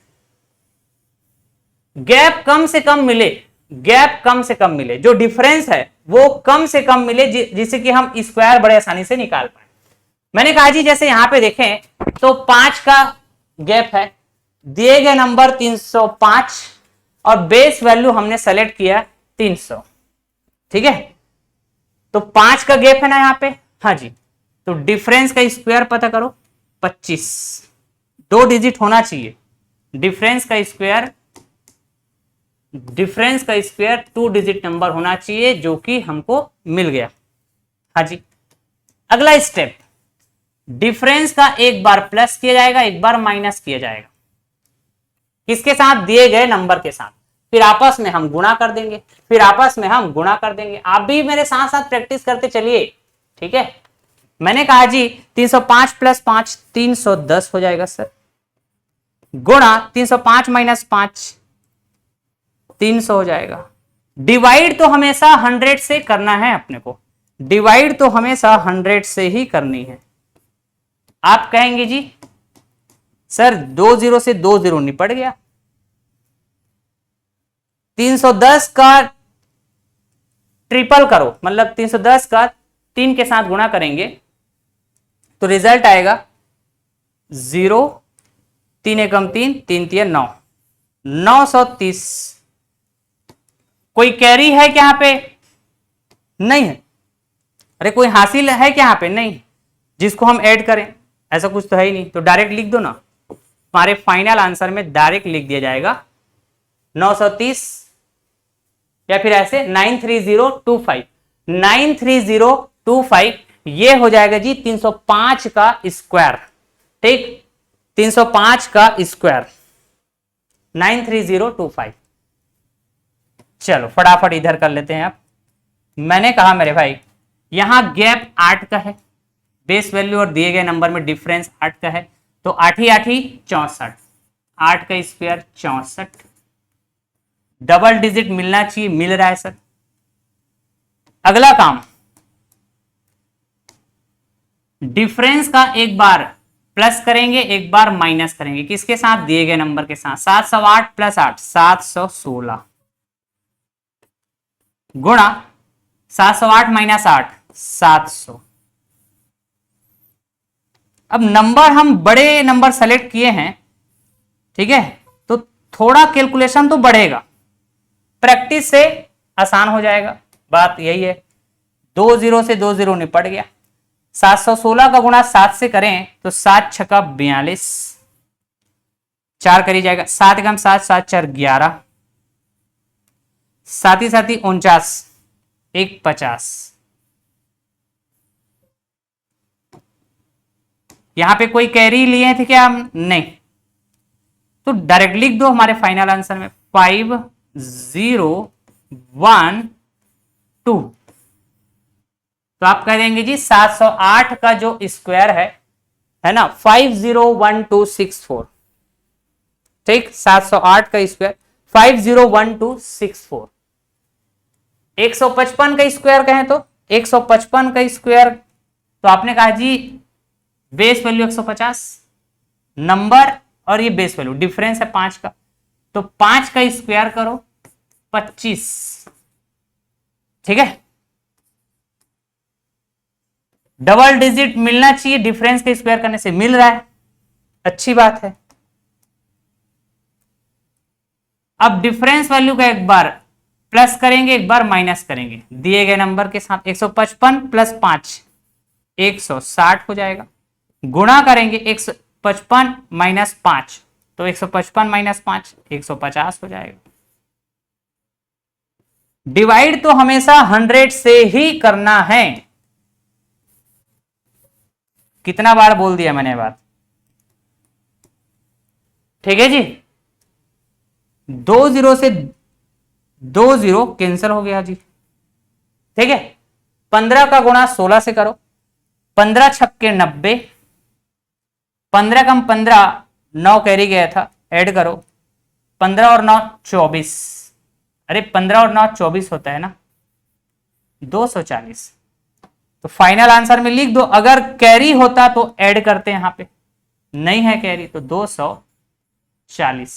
Speaker 1: गैप कम से कम मिले, जो डिफरेंस है वो कम से कम मिले, जिससे कि हम स्क्वायर बड़े आसानी से निकाल पाए। मैंने कहा जी जैसे यहां पे देखें तो 5 का गैप है, दिए गए नंबर 305 और बेस वैल्यू हमने सेलेक्ट किया 300। ठीक है, तो 5 का गैप है ना यहां पे, हाँ जी। तो डिफरेंस का स्क्वायर पता करो, 25, 2 डिजिट होना चाहिए। डिफरेंस का स्क्वायर 2 डिजिट नंबर होना चाहिए, जो कि हमको मिल गया। हाँ जी, अगला स्टेप, डिफरेंस का एक बार प्लस किया जाएगा, एक बार माइनस किया जाएगा। किसके साथ? दिए गए नंबर के साथ। फिर आपस में हम गुणा कर देंगे। आप भी मेरे साथ साथ प्रैक्टिस करते चलिए, ठीक है। मैंने कहा जी 305 प्लस 5 310 हो जाएगा सर, गुणा 305 माइनस 5 300 हो जाएगा। डिवाइड तो हमेशा 100 से करना है अपने को, डिवाइड तो हमेशा 100 से ही करनी है। आप कहेंगे जी सर 2 0 से 2 0 निपट गया, 310 का ट्रिपल करो, मतलब 310 का 3 के साथ गुणा करेंगे तो रिजल्ट आएगा 0, 3 एकम 3, 3 तिया 9, 930। कोई कैरी है क्या यहां पे? नहीं है। अरे कोई हासिल है क्या यहां पे? नहीं, जिसको हम ऐड करें, ऐसा कुछ तो है ही नहीं, तो डायरेक्ट लिख दो ना। हमारे फाइनल आंसर में डायरेक्ट लिख दिया जाएगा 930, या फिर ऐसे 93025, 93025 ये हो जाएगा जी 305 का स्क्वायर। ठीक, 305 का स्क्वायर 93025। चलो फटाफट इधर कर लेते हैं। आप, मैंने कहा मेरे भाई यहां गैप 8 का है, बेस वैल्यू और दिए गए नंबर में डिफरेंस 8 का है, तो 8 ही 8 ही 64, 8 का स्क्वायर 64। डबल डिजिट मिलना चाहिए, मिल रहा है सर। अगला काम, डिफरेंस का एक बार प्लस करेंगे, एक बार माइनस करेंगे, किसके साथ? दिए गए नंबर के साथ। 708 प्लस 8 716 गुणा 708 माइनस 8 700। अब नंबर हम बड़े नंबर सेलेक्ट किए हैं, ठीक है, तो थोड़ा कैलकुलेशन तो बढ़ेगा, प्रैक्टिस से आसान हो जाएगा। बात यही है, 2 0 से 2 0 निपट गया। 716 का गुणा 7 से करें तो 7 छक्का 42, 4 करी जाएगा, 7 एकम 7, 7 4 11, साथ ही 49, 1 50। यहां पे कोई कैरी लिए थे क्या हम? नहीं, तो डायरेक्ट लिख दो हमारे फाइनल आंसर में 5 0 1 2। तो आप कह देंगे जी 708 का जो स्क्वायर है ना, 501264। ठीक, 708 का स्क्वायर 501264। 155 का स्क्वायर कहें तो 155 का स्क्वायर, तो आपने कहा जी बेस वैल्यू 150, नंबर और ये बेस वैल्यू डिफरेंस है 5 का, तो 5 का स्क्वायर करो 25। ठीक है, डबल डिजिट मिलना चाहिए, डिफरेंस के स्क्वायर करने से मिल रहा है, अच्छी बात है। अब डिफरेंस वैल्यू का एक बार प्लस करेंगे, एक बार माइनस करेंगे, दिए गए नंबर के साथ 155 प्लस 5 160 हो जाएगा, गुणा करेंगे 155 माइनस 5, तो 155 माइनस 5 150 हो जाएगा। डिवाइड तो हमेशा 100 से ही करना है। कितना बार बोल दिया मैंने बात? ठीक है जी, 2 0 से 2 0 कैंसिल हो गया जी। ठीक है, 15 का गुणा 16 से करो, 15 छक्के 90, 15 कम 15 9 कैरी गया था, ऐड करो 15 और 9 24। अरे 15 और 9 24 होता है ना, 240। तो फाइनल आंसर में लिख दो। अगर कैरी होता तो ऐड करते हैं, यहां पे नहीं है कैरी तो 240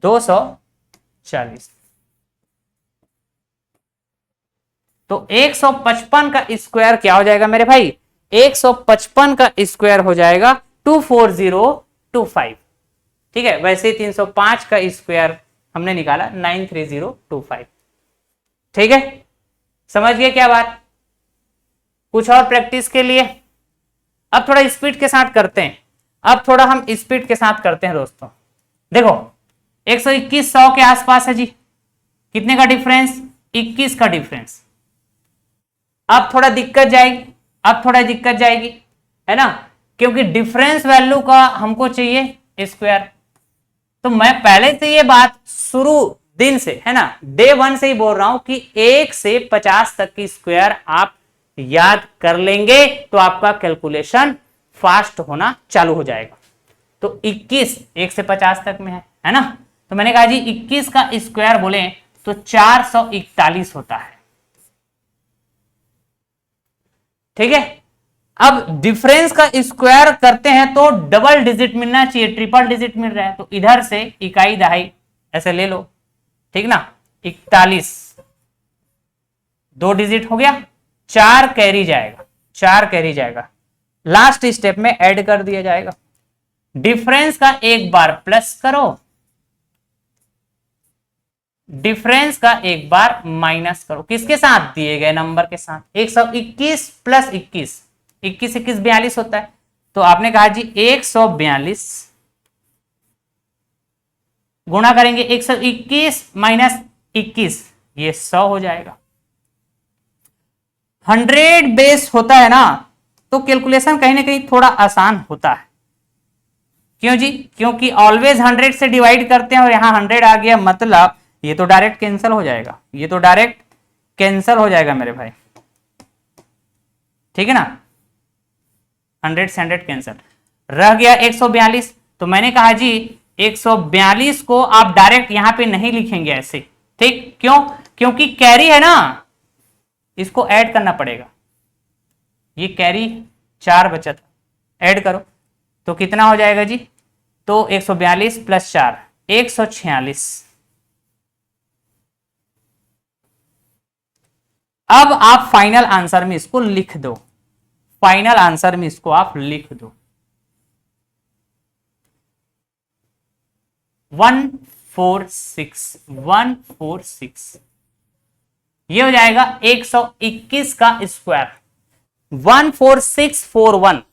Speaker 1: 240। तो 155 का स्क्वायर क्या हो जाएगा मेरे भाई? 155 का स्क्वायर हो जाएगा 24025। ठीक है, वैसे 305 का स्क्वायर हमने निकाला 93025। ठीक है, समझ गए क्या बात? कुछ और प्रैक्टिस के लिए अब थोड़ा स्पीड के साथ करते हैं। अब थोड़ा हम स्पीड के साथ करते हैं दोस्तों। देखो 121 100 के आसपास है जी, कितने का डिफरेंस? 21 का डिफरेंस। अब थोड़ा दिक्कत जाएगी, अब थोड़ा दिक्कत जाएगी, है ना, क्योंकि डिफरेंस वैल्यू का हमको चाहिए स्क्वायर। तो मैं पहले से ये बात शुरू दिन से, है ना, डे 1 से ही बोल रहा हूं कि 1 से 50 तक की स्क्वायर आप याद कर लेंगे तो आपका कैलकुलेशन फास्ट होना चालू हो जाएगा। तो 21 1 से 50 तक में है ना, तो मैंने कहा जी 21 का स्क्वायर बोले तो 441 होता है। ठीक है, अब डिफरेंस का स्क्वायर करते हैं तो डबल डिजिट मिलना चाहिए, ट्रिपल डिजिट मिल रहा है, तो इधर से इकाई दहाई ऐसे ले लो। ठीक ना, 41, 2 डिजिट हो गया, 4 कैरी जाएगा, 4 कैरी जाएगा, लास्ट स्टेप में ऐड कर दिया जाएगा। डिफरेंस का एक बार प्लस करो, डिफरेंस का एक बार माइनस करो, किसके साथ, दिए गए नंबर के साथ। 121 प्लस 21, 21 21 42 होता है, तो आपने कहा जी 142 गुणा करेंगे 121 माइनस 21, ये 100 हो जाएगा। 100 बेस होता है ना, तो कैलकुलेशन कहीं ना कहीं थोड़ा आसान होता है। क्यों जी, क्योंकि ऑलवेज 100 से डिवाइड करते हैं और यहां 100 आ गया, मतलब ये तो डायरेक्ट कैंसिल हो जाएगा, ये तो डायरेक्ट कैंसिल हो जाएगा मेरे भाई, ठीक है ना। 100 से 100 कैंसिल, रह गया 142। तो मैंने कहा जी 142 को आप डायरेक्ट यहां पे नहीं लिखेंगे ऐसे, ठीक, क्यों, क्योंकि कैरी है ना, इसको ऐड करना पड़ेगा। ये कैरी 4 बचा था, ऐड करो तो कितना हो जाएगा जी, तो 142 प्लस 4 146। अब आप फाइनल आंसर में इसको लिख दो, फाइनल आंसर में इसको आप लिख दो 146, 146, ये हो जाएगा 121 का स्क्वायर, 14641,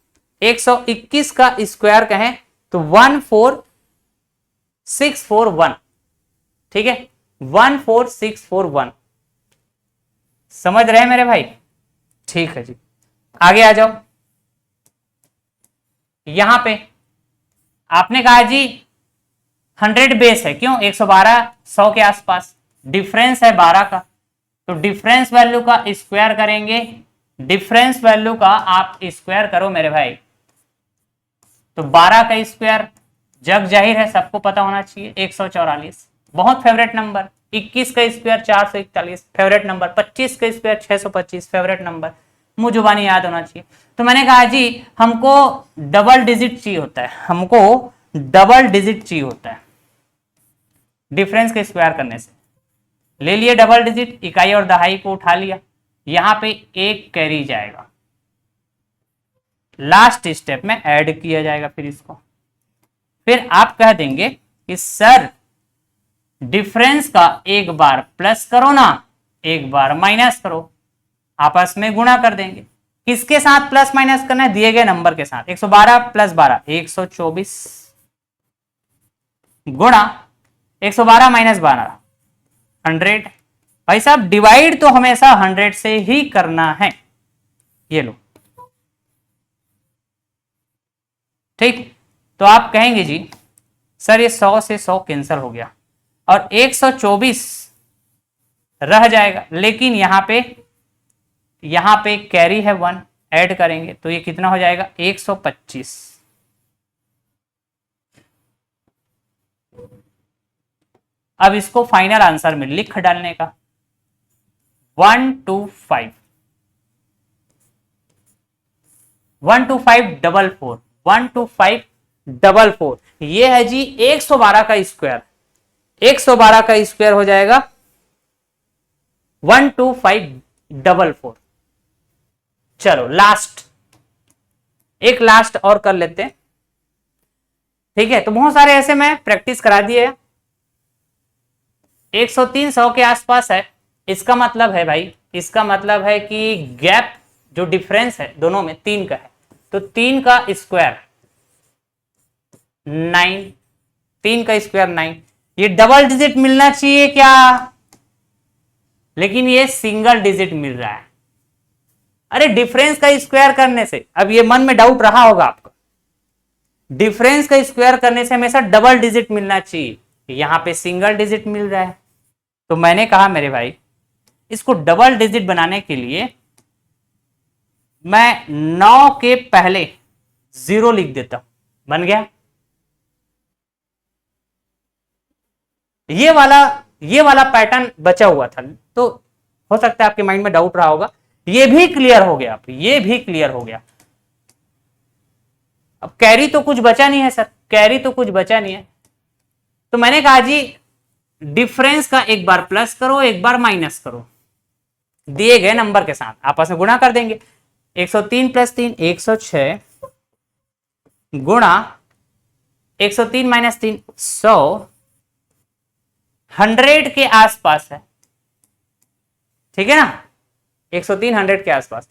Speaker 1: 121 का स्क्वायर कहें तो 14641, ठीक है, 14641, समझ रहे हैं मेरे भाई, ठीक है जी। आगे आ जाओ, यहां पे आपने कहा जी 100 बेस है, क्यों, 112 100 के आसपास, डिफरेंस है 12 का, तो डिफरेंस वैल्यू का स्क्वायर करेंगे, डिफरेंस वैल्यू का आप स्क्वायर करो मेरे भाई, तो 12 का स्क्वायर जग जाहिर है सबको पता होना चाहिए 144, बहुत फेवरेट नंबर, 21 का स्क्वायर 441 फेवरेट नंबर, 25 का स्क्वायर 625 फेवरेट नंबर, मुंह जुबानी याद होना चाहिए। तो मैंने कहा जी हमको डबल डिजिट चाहिए होता है, हमको डबल डिजिट चाहिए होता है डिफरेंस का स्क्वायर करने से, ले लिए डबल डिजिट, इकाई और दहाई को उठा लिया, यहां पे एक कैरी जाएगा, लास्ट स्टेप में ऐड किया जाएगा, फिर इसको, फिर आप कह देंगे कि सर डिफरेंस का एक बार प्लस करो ना, एक बार माइनस करो, आपस में गुणा कर देंगे, किसके साथ प्लस माइनस करना है, दिए गए नंबर के साथ, 112 प्लस 12 124 गुणा 112 माइनस 12 100। भाई साहब डिवाइड तो हमेशा 100 से ही करना है, ये लो, ठीक। तो आप कहेंगे जी सर ये 100 से 100 कैंसिल हो गया और 124 रह जाएगा, लेकिन यहां पे कैरी है 1, ऐड करेंगे तो ये कितना हो जाएगा 125। अब इसको फाइनल आंसर में लिख डालने का 125 12544 12544, ये है जी 112 का स्क्वायर, 112 का स्क्वायर हो जाएगा 12544। चलो लास्ट, एक लास्ट और कर लेते हैं, ठीक है। तो बहुत सारे ऐसे मैं प्रैक्टिस करा दिए, 103 100 के आसपास है, इसका मतलब है भाई, इसका मतलब है कि गैप जो डिफरेंस है दोनों में 3 का है, तो 3 का स्क्वायर 9, 3 का स्क्वायर 9, ये डबल डिजिट मिलना चाहिए क्या, लेकिन ये सिंगल डिजिट मिल रहा है। अरे डिफरेंस का स्क्वायर करने से, अब ये मन में डाउट रहा होगा आपका, डिफरेंस का स्क्वायर करने से हमेशा डबल डिजिट मिलना चाहिए, यहां पे सिंगल डिजिट मिल रहा है। तो मैंने कहा मेरे भाई इसको डबल डिजिट बनाने के लिए मैं 9 के पहले 0 लिख देता हूं, बन गया। ये वाला पैटर्न बचा हुआ था, तो हो सकता है आपके माइंड में डाउट रहा होगा, ये भी क्लियर हो गया, ये भी क्लियर हो गया। अब कैरी तो कुछ बचा नहीं है सर, कैरी तो कुछ बचा नहीं है, तो मैंने कहा जी डिफरेंस का एक बार प्लस करो, एक बार माइनस करो, दिए गए नंबर के साथ आपस में गुणा कर देंगे। 103 प्लस 3 106 गुणा 103 माइनस 3 100, 100 के आसपास है, ठीक है ना, 103 100 के आसपास।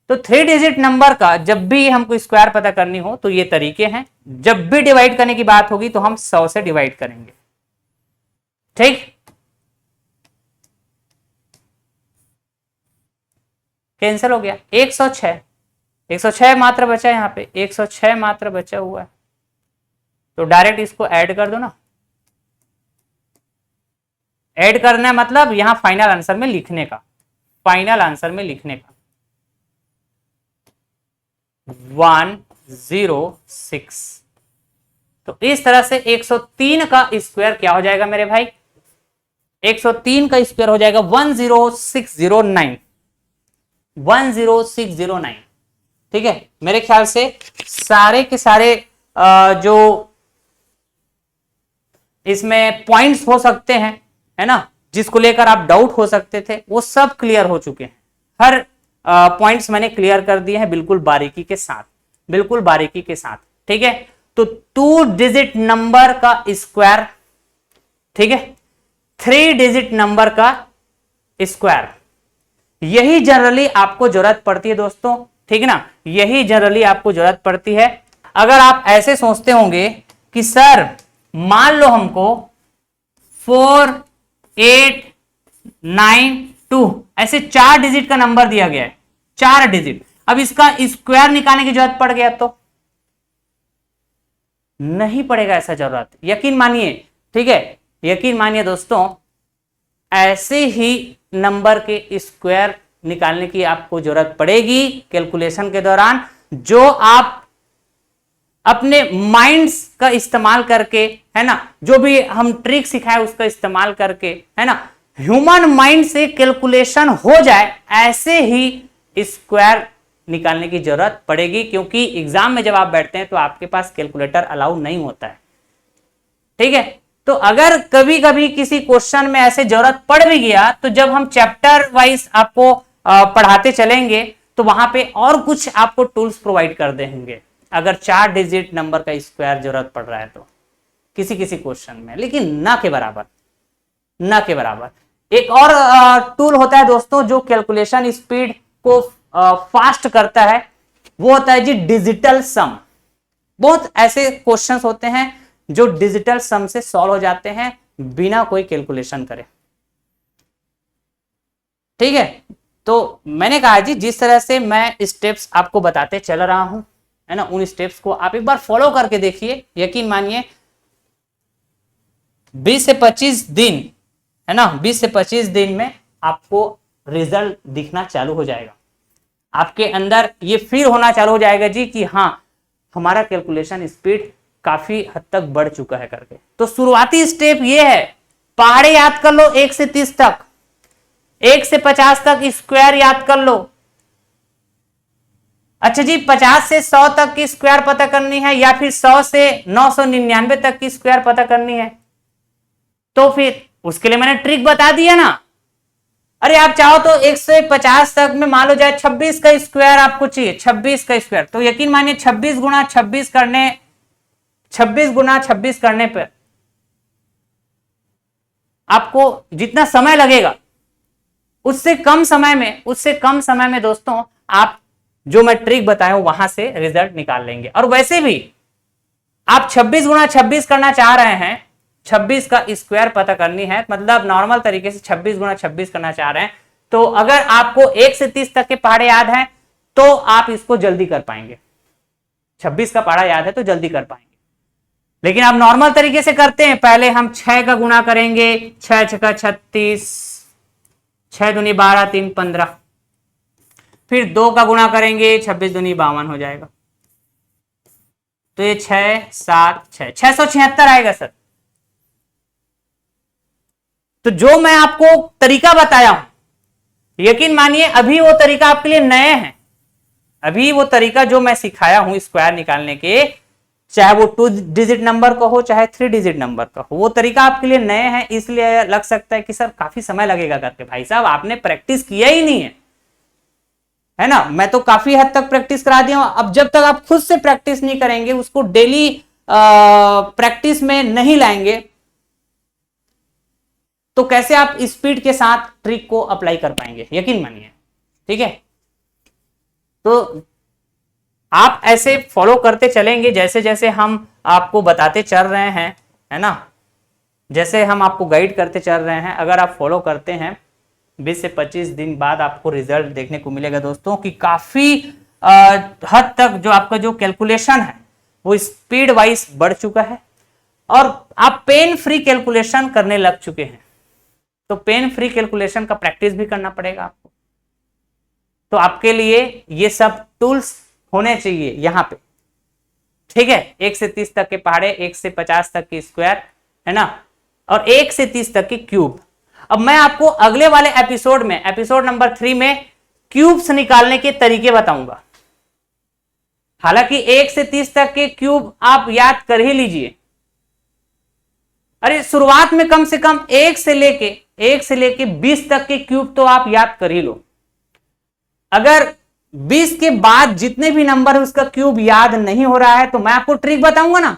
Speaker 1: तो 3 डिजिट नंबर का जब भी हमको स्क्वायर पता करनी हो तो ये तरीके हैं। जब भी डिवाइड करने की बात होगी तो हम 100 से डिवाइड करेंगे, ठीक। कैंसिल हो गया, 106 106 मात्र बचा यहां पे, 106 मात्र बचा हुआ है, तो डायरेक्ट इसको ऐड कर दो ना। ऐड करना है मतलब यहां फाइनल आंसर में लिखने का, फाइनल आंसर में लिखने का 106। तो इस तरह से 103 का स्क्वायर क्या हो जाएगा मेरे भाई, 103 का स्क्वायर हो जाएगा 10609, 10609, ठीक है। मेरे ख्याल से सारे के सारे जो इसमें पॉइंट्स हो सकते हैं, है ना, जिसको लेकर आप डाउट हो सकते थे, वो सब क्लियर हो चुके हैं। हर पॉइंट्स मैंने क्लियर कर दिए हैं बिल्कुल बारीकी के साथ, बिल्कुल बारीकी के साथ, ठीक है। तो 2 डिजिट नंबर का स्क्वायर, ठीक है, 3 डिजिट नंबर का स्क्वायर, यही जनरली आपको जरूरत पड़ती है दोस्तों, ठीक है ना, यही जनरली आपको जरूरत पड़ती है। अगर आप ऐसे सोचते होंगे कि सर मान लो हमको 4 8 9 2 ऐसे 4 डिजिट का नंबर दिया गया है, 4 डिजिट, अब इसका स्क्वायर निकालने की जरूरत पड़ गया तो नहीं पड़ेगा ऐसा जरूरत, यकीन मानिए, ठीक है, यकीन मानिए दोस्तों, ऐसे ही नंबर के स्क्वायर निकालने की आपको जरूरत पड़ेगी कैलकुलेशन के दौरान, जो आप अपने माइंड्स का इस्तेमाल करके, है ना, जो भी हम ट्रिक सिखाए उसका इस्तेमाल करके, है ना, ह्यूमन माइंड से कैलकुलेशन हो जाए, ऐसे ही स्क्वायर निकालने की जरूरत पड़ेगी। क्योंकि एग्जाम में जब आप बैठते हैं तो आपके पास कैलकुलेटर अलाउ नहीं होता है, ठीक है। तो अगर कभी कभी किसी क्वेश्चन में ऐसे जरूरत पड़ भी गया तो जब हम चैप्टर वाइज आपको पढ़ाते चलेंगे तो वहां पे और कुछ आपको टूल्स प्रोवाइड कर देंगे, अगर 4 डिजिट नंबर का स्क्वायर जरूरत पड़ रहा है तो किसी किसी क्वेश्चन में, लेकिन ना के बराबर, ना के बराबर। एक और टूल होता है दोस्तों जो कैलकुलेशन स्पीड को फास्ट करता है, वो होता है जी डिजिटल सम। बहुत ऐसे क्वेश्चंस होते हैं जो डिजिटल सम से सॉल्व हो जाते हैं बिना कोई कैलकुलेशन करे, ठीक है। तो मैंने कहा जी जिस तरह से मैं स्टेप्स आपको बताते चल रहा हूं, है ना, उन स्टेप्स को आप एक बार फॉलो करके देखिए, यकीन मानिए 20 से 25 दिन, है ना, 20 से 25 दिन में आपको रिजल्ट दिखना चालू हो जाएगा, आपके अंदर ये फील होना चालू हो जाएगा जी कि हाँ हमारा कैलकुलेशन स्पीड काफी हद तक बढ़ चुका है करके। तो शुरुआती स्टेप ये है, पहाड़े याद कर लो 1 से 30 तक, 1 से 50 तक स्क्वायर याद कर लो। अच्छा जी 50 से 100 तक की स्क्वायर पता करनी है या फिर 100 से 999 तक की स्क्वायर पता करनी है, तो फिर उसके लिए मैंने ट्रिक बता दिया ना। अरे आप चाहो तो 1 से 50 तक में मान लो जाए 26 का स्क्वायर आपको चाहिए, 26 का स्क्वायर, तो यकीन मानिए 26 गुणा 26 करने पर आपको जितना समय लगेगा उससे कम समय में दोस्तों आप जो मैं ट्रिक बताया हूं वहां से रिजल्ट निकाल लेंगे। और वैसे भी आप 26 गुणा 26 करना चाह रहे हैं, 26 का स्क्वायर पता करनी है, मतलब नॉर्मल तरीके से 26 गुणा 26 करना चाह रहे हैं, तो अगर आपको 1 से 30 तक के पहाड़े याद हैं तो आप इसको जल्दी कर पाएंगे, 26 का पहाड़ा याद है तो जल्दी कर पाएंगे। लेकिन आप नॉर्मल तरीके से करते हैं, पहले हम 6 का गुणा करेंगे, 6 छक्का 36, 6 दूनी 12 3 15, फिर 2 का गुणा करेंगे, 26 दूनी 52 हो जाएगा, तो ये 6 7 6 676 आएगा सर। तो जो मैं आपको तरीका बताया हूं, यकीन मानिए अभी वो तरीका आपके लिए नए हैं, अभी वो तरीका जो मैं सिखाया हूं स्क्वायर निकालने के चाहे वो 2 डिजिट नंबर का हो चाहे 3 डिजिट नंबर का हो। वो तरीका आपके लिए नए हैं, इसलिए लग सकता है कि सर काफी समय लगेगा करके। भाई साहब आपने प्रैक्टिस किया ही नहीं है ना। मैं तो काफी हद तक प्रैक्टिस करा दिया हूं। अब जब तक आप खुद से प्रैक्टिस नहीं करेंगे, उसको डेली प्रैक्टिस में नहीं लाएंगे, तो कैसे आप स्पीड के साथ ट्रिक को अप्लाई कर पाएंगे, यकीन मानिए। ठीक है, तो आप ऐसे फॉलो करते चलेंगे जैसे जैसे हम आपको बताते चल रहे हैं, है ना, जैसे हम आपको गाइड करते चल रहे हैं। अगर आप फॉलो करते हैं 20 से 25 दिन बाद आपको रिजल्ट देखने को मिलेगा दोस्तों, कि काफी हद तक जो आपका जो कैलकुलेशन है वो स्पीड वाइज बढ़ चुका है और आप पेन फ्री कैलकुलेशन करने लग चुके हैं। तो पेन फ्री कैलकुलेशन का प्रैक्टिस भी करना पड़ेगा आपको। तो आपके लिए ये सब टूल्स होने चाहिए यहां पे। ठीक है, 1 से 30 तक के पहाड़े, 1 से 50 तक की स्क्वायर, है ना, और 1 से 30 तक की क्यूब। अब मैं आपको अगले वाले एपिसोड में, एपिसोड नंबर 3 में क्यूब्स निकालने के तरीके बताऊंगा। हालांकि 1 से 30 तक के क्यूब आप याद कर ही लीजिए। अरे शुरुआत में कम से कम 1 से लेके 20 तक के क्यूब तो आप याद कर ही लो। अगर 20 के बाद जितने भी नंबर है उसका क्यूब याद नहीं हो रहा है तो मैं आपको ट्रिक बताऊंगा ना।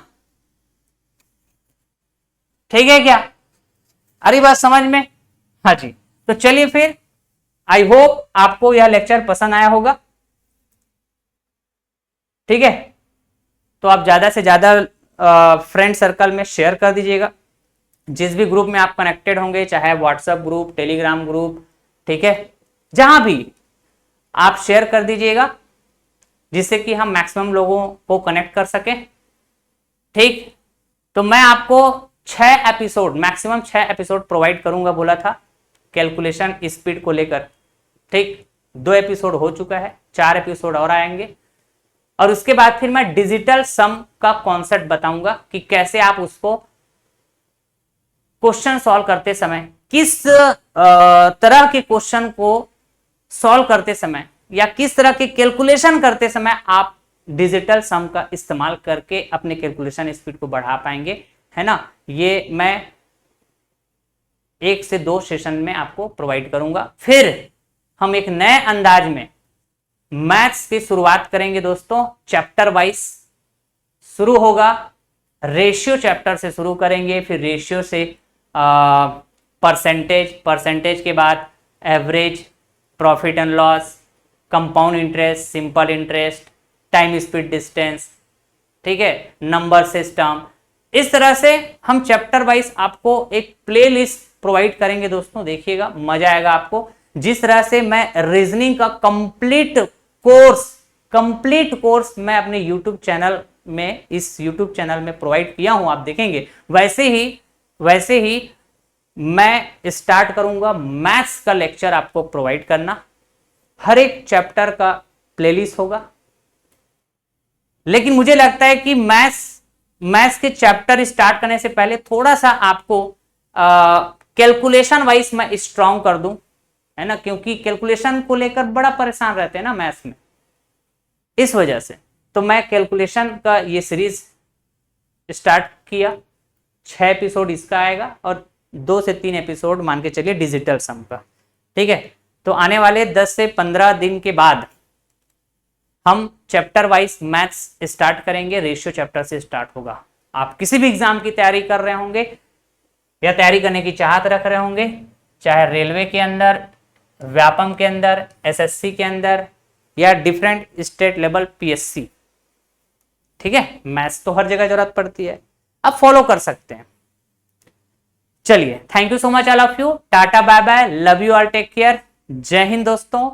Speaker 1: ठीक है क्या? अरे बात समझ में? हाँ जी, तो चलिए फिर, आई होप आपको यह लेक्चर पसंद आया होगा। ठीक है, तो आप ज्यादा से ज्यादा फ्रेंड सर्कल में शेयर कर दीजिएगा। जिस भी ग्रुप में आप कनेक्टेड होंगे, चाहे व्हाट्सएप ग्रुप, टेलीग्राम ग्रुप, ठीक है, जहां भी आप शेयर कर दीजिएगा, जिससे कि हम मैक्सिमम लोगों को कनेक्ट कर सकें। ठीक, तो मैं आपको 6 एपिसोड, मैक्सिमम 6 एपिसोड प्रोवाइड करूंगा बोला था कैलकुलेशन स्पीड को लेकर। ठीक, 2 एपिसोड हो चुका है, 4 एपिसोड और आएंगे। और उसके बाद फिर मैं डिजिटल सम का कॉन्सेप्ट बताऊंगा कि कैसे आप उसको क्वेश्चन सॉल्व करते समय, किस तरह के क्वेश्चन को सॉल्व करते समय या किस तरह के कैलकुलेशन करते समय आप डिजिटल सम का इस्तेमाल करके अपने कैलकुलेशन स्पीड को बढ़ा पाएंगे, है ना। ये मैं 1 से 2 सेशन में आपको प्रोवाइड करूंगा। फिर हम एक नए अंदाज में मैथ्स की शुरुआत करेंगे दोस्तों। चैप्टर वाइज शुरू होगा, रेशियो चैप्टर से शुरू करेंगे, फिर रेशियो से परसेंटेज के बाद average, profit and loss, compound interest, simple interest, time speed distance, ठीक है, नंबर सिस्टम। इस तरह से हम चैप्टर वाइज आपको एक प्लेलिस्ट प्रोवाइड करेंगे दोस्तों। देखिएगा, मजा आएगा आपको। जिस तरह से मैं रीजनिंग का कंप्लीट कोर्स मैं अपने यूट्यूब चैनल में, इस यूट्यूब चैनल में प्रोवाइड किया हूं, आप देखेंगे, वैसे ही मैं स्टार्ट करूंगा मैथ्स का लेक्चर आपको प्रोवाइड करना। हर एक चैप्टर का प्लेलिस्ट होगा। लेकिन मुझे लगता है कि मैथ्स के चैप्टर स्टार्ट करने से पहले थोड़ा सा आपको कैलकुलेशन वाइज मैं स्ट्रांग कर दूं, है ना, क्योंकि कैलकुलेशन को लेकर बड़ा परेशान रहते हैं ना मैथ्स में, इस वजह से। तो मैं कैलकुलेशन का ये सीरीज स्टार्ट किया। 6 एपिसोड इसका आएगा और 2 से 3 एपिसोड मान के चलिए डिजिटल सम का। ठीक है, तो आने वाले 10 से 15 दिन के बाद हम चैप्टर वाइज मैथ्स स्टार्ट करेंगे। रेशियो चैप्टर से स्टार्ट होगा। आप किसी भी एग्जाम की तैयारी कर रहे होंगे या तैयारी करने की चाहत रख रहे होंगे, चाहे रेलवे के अंदर, व्यापम के अंदर, एसएससी के अंदर या डिफरेंट स्टेट लेवल पीएससी, ठीक है, मैथ्स तो हर जगह जरूरत पड़ती है, आप फॉलो कर सकते हैं। चलिए, thank you so much all of you. Tata, bye bye, love you all, take care, जय हिंद दोस्तों।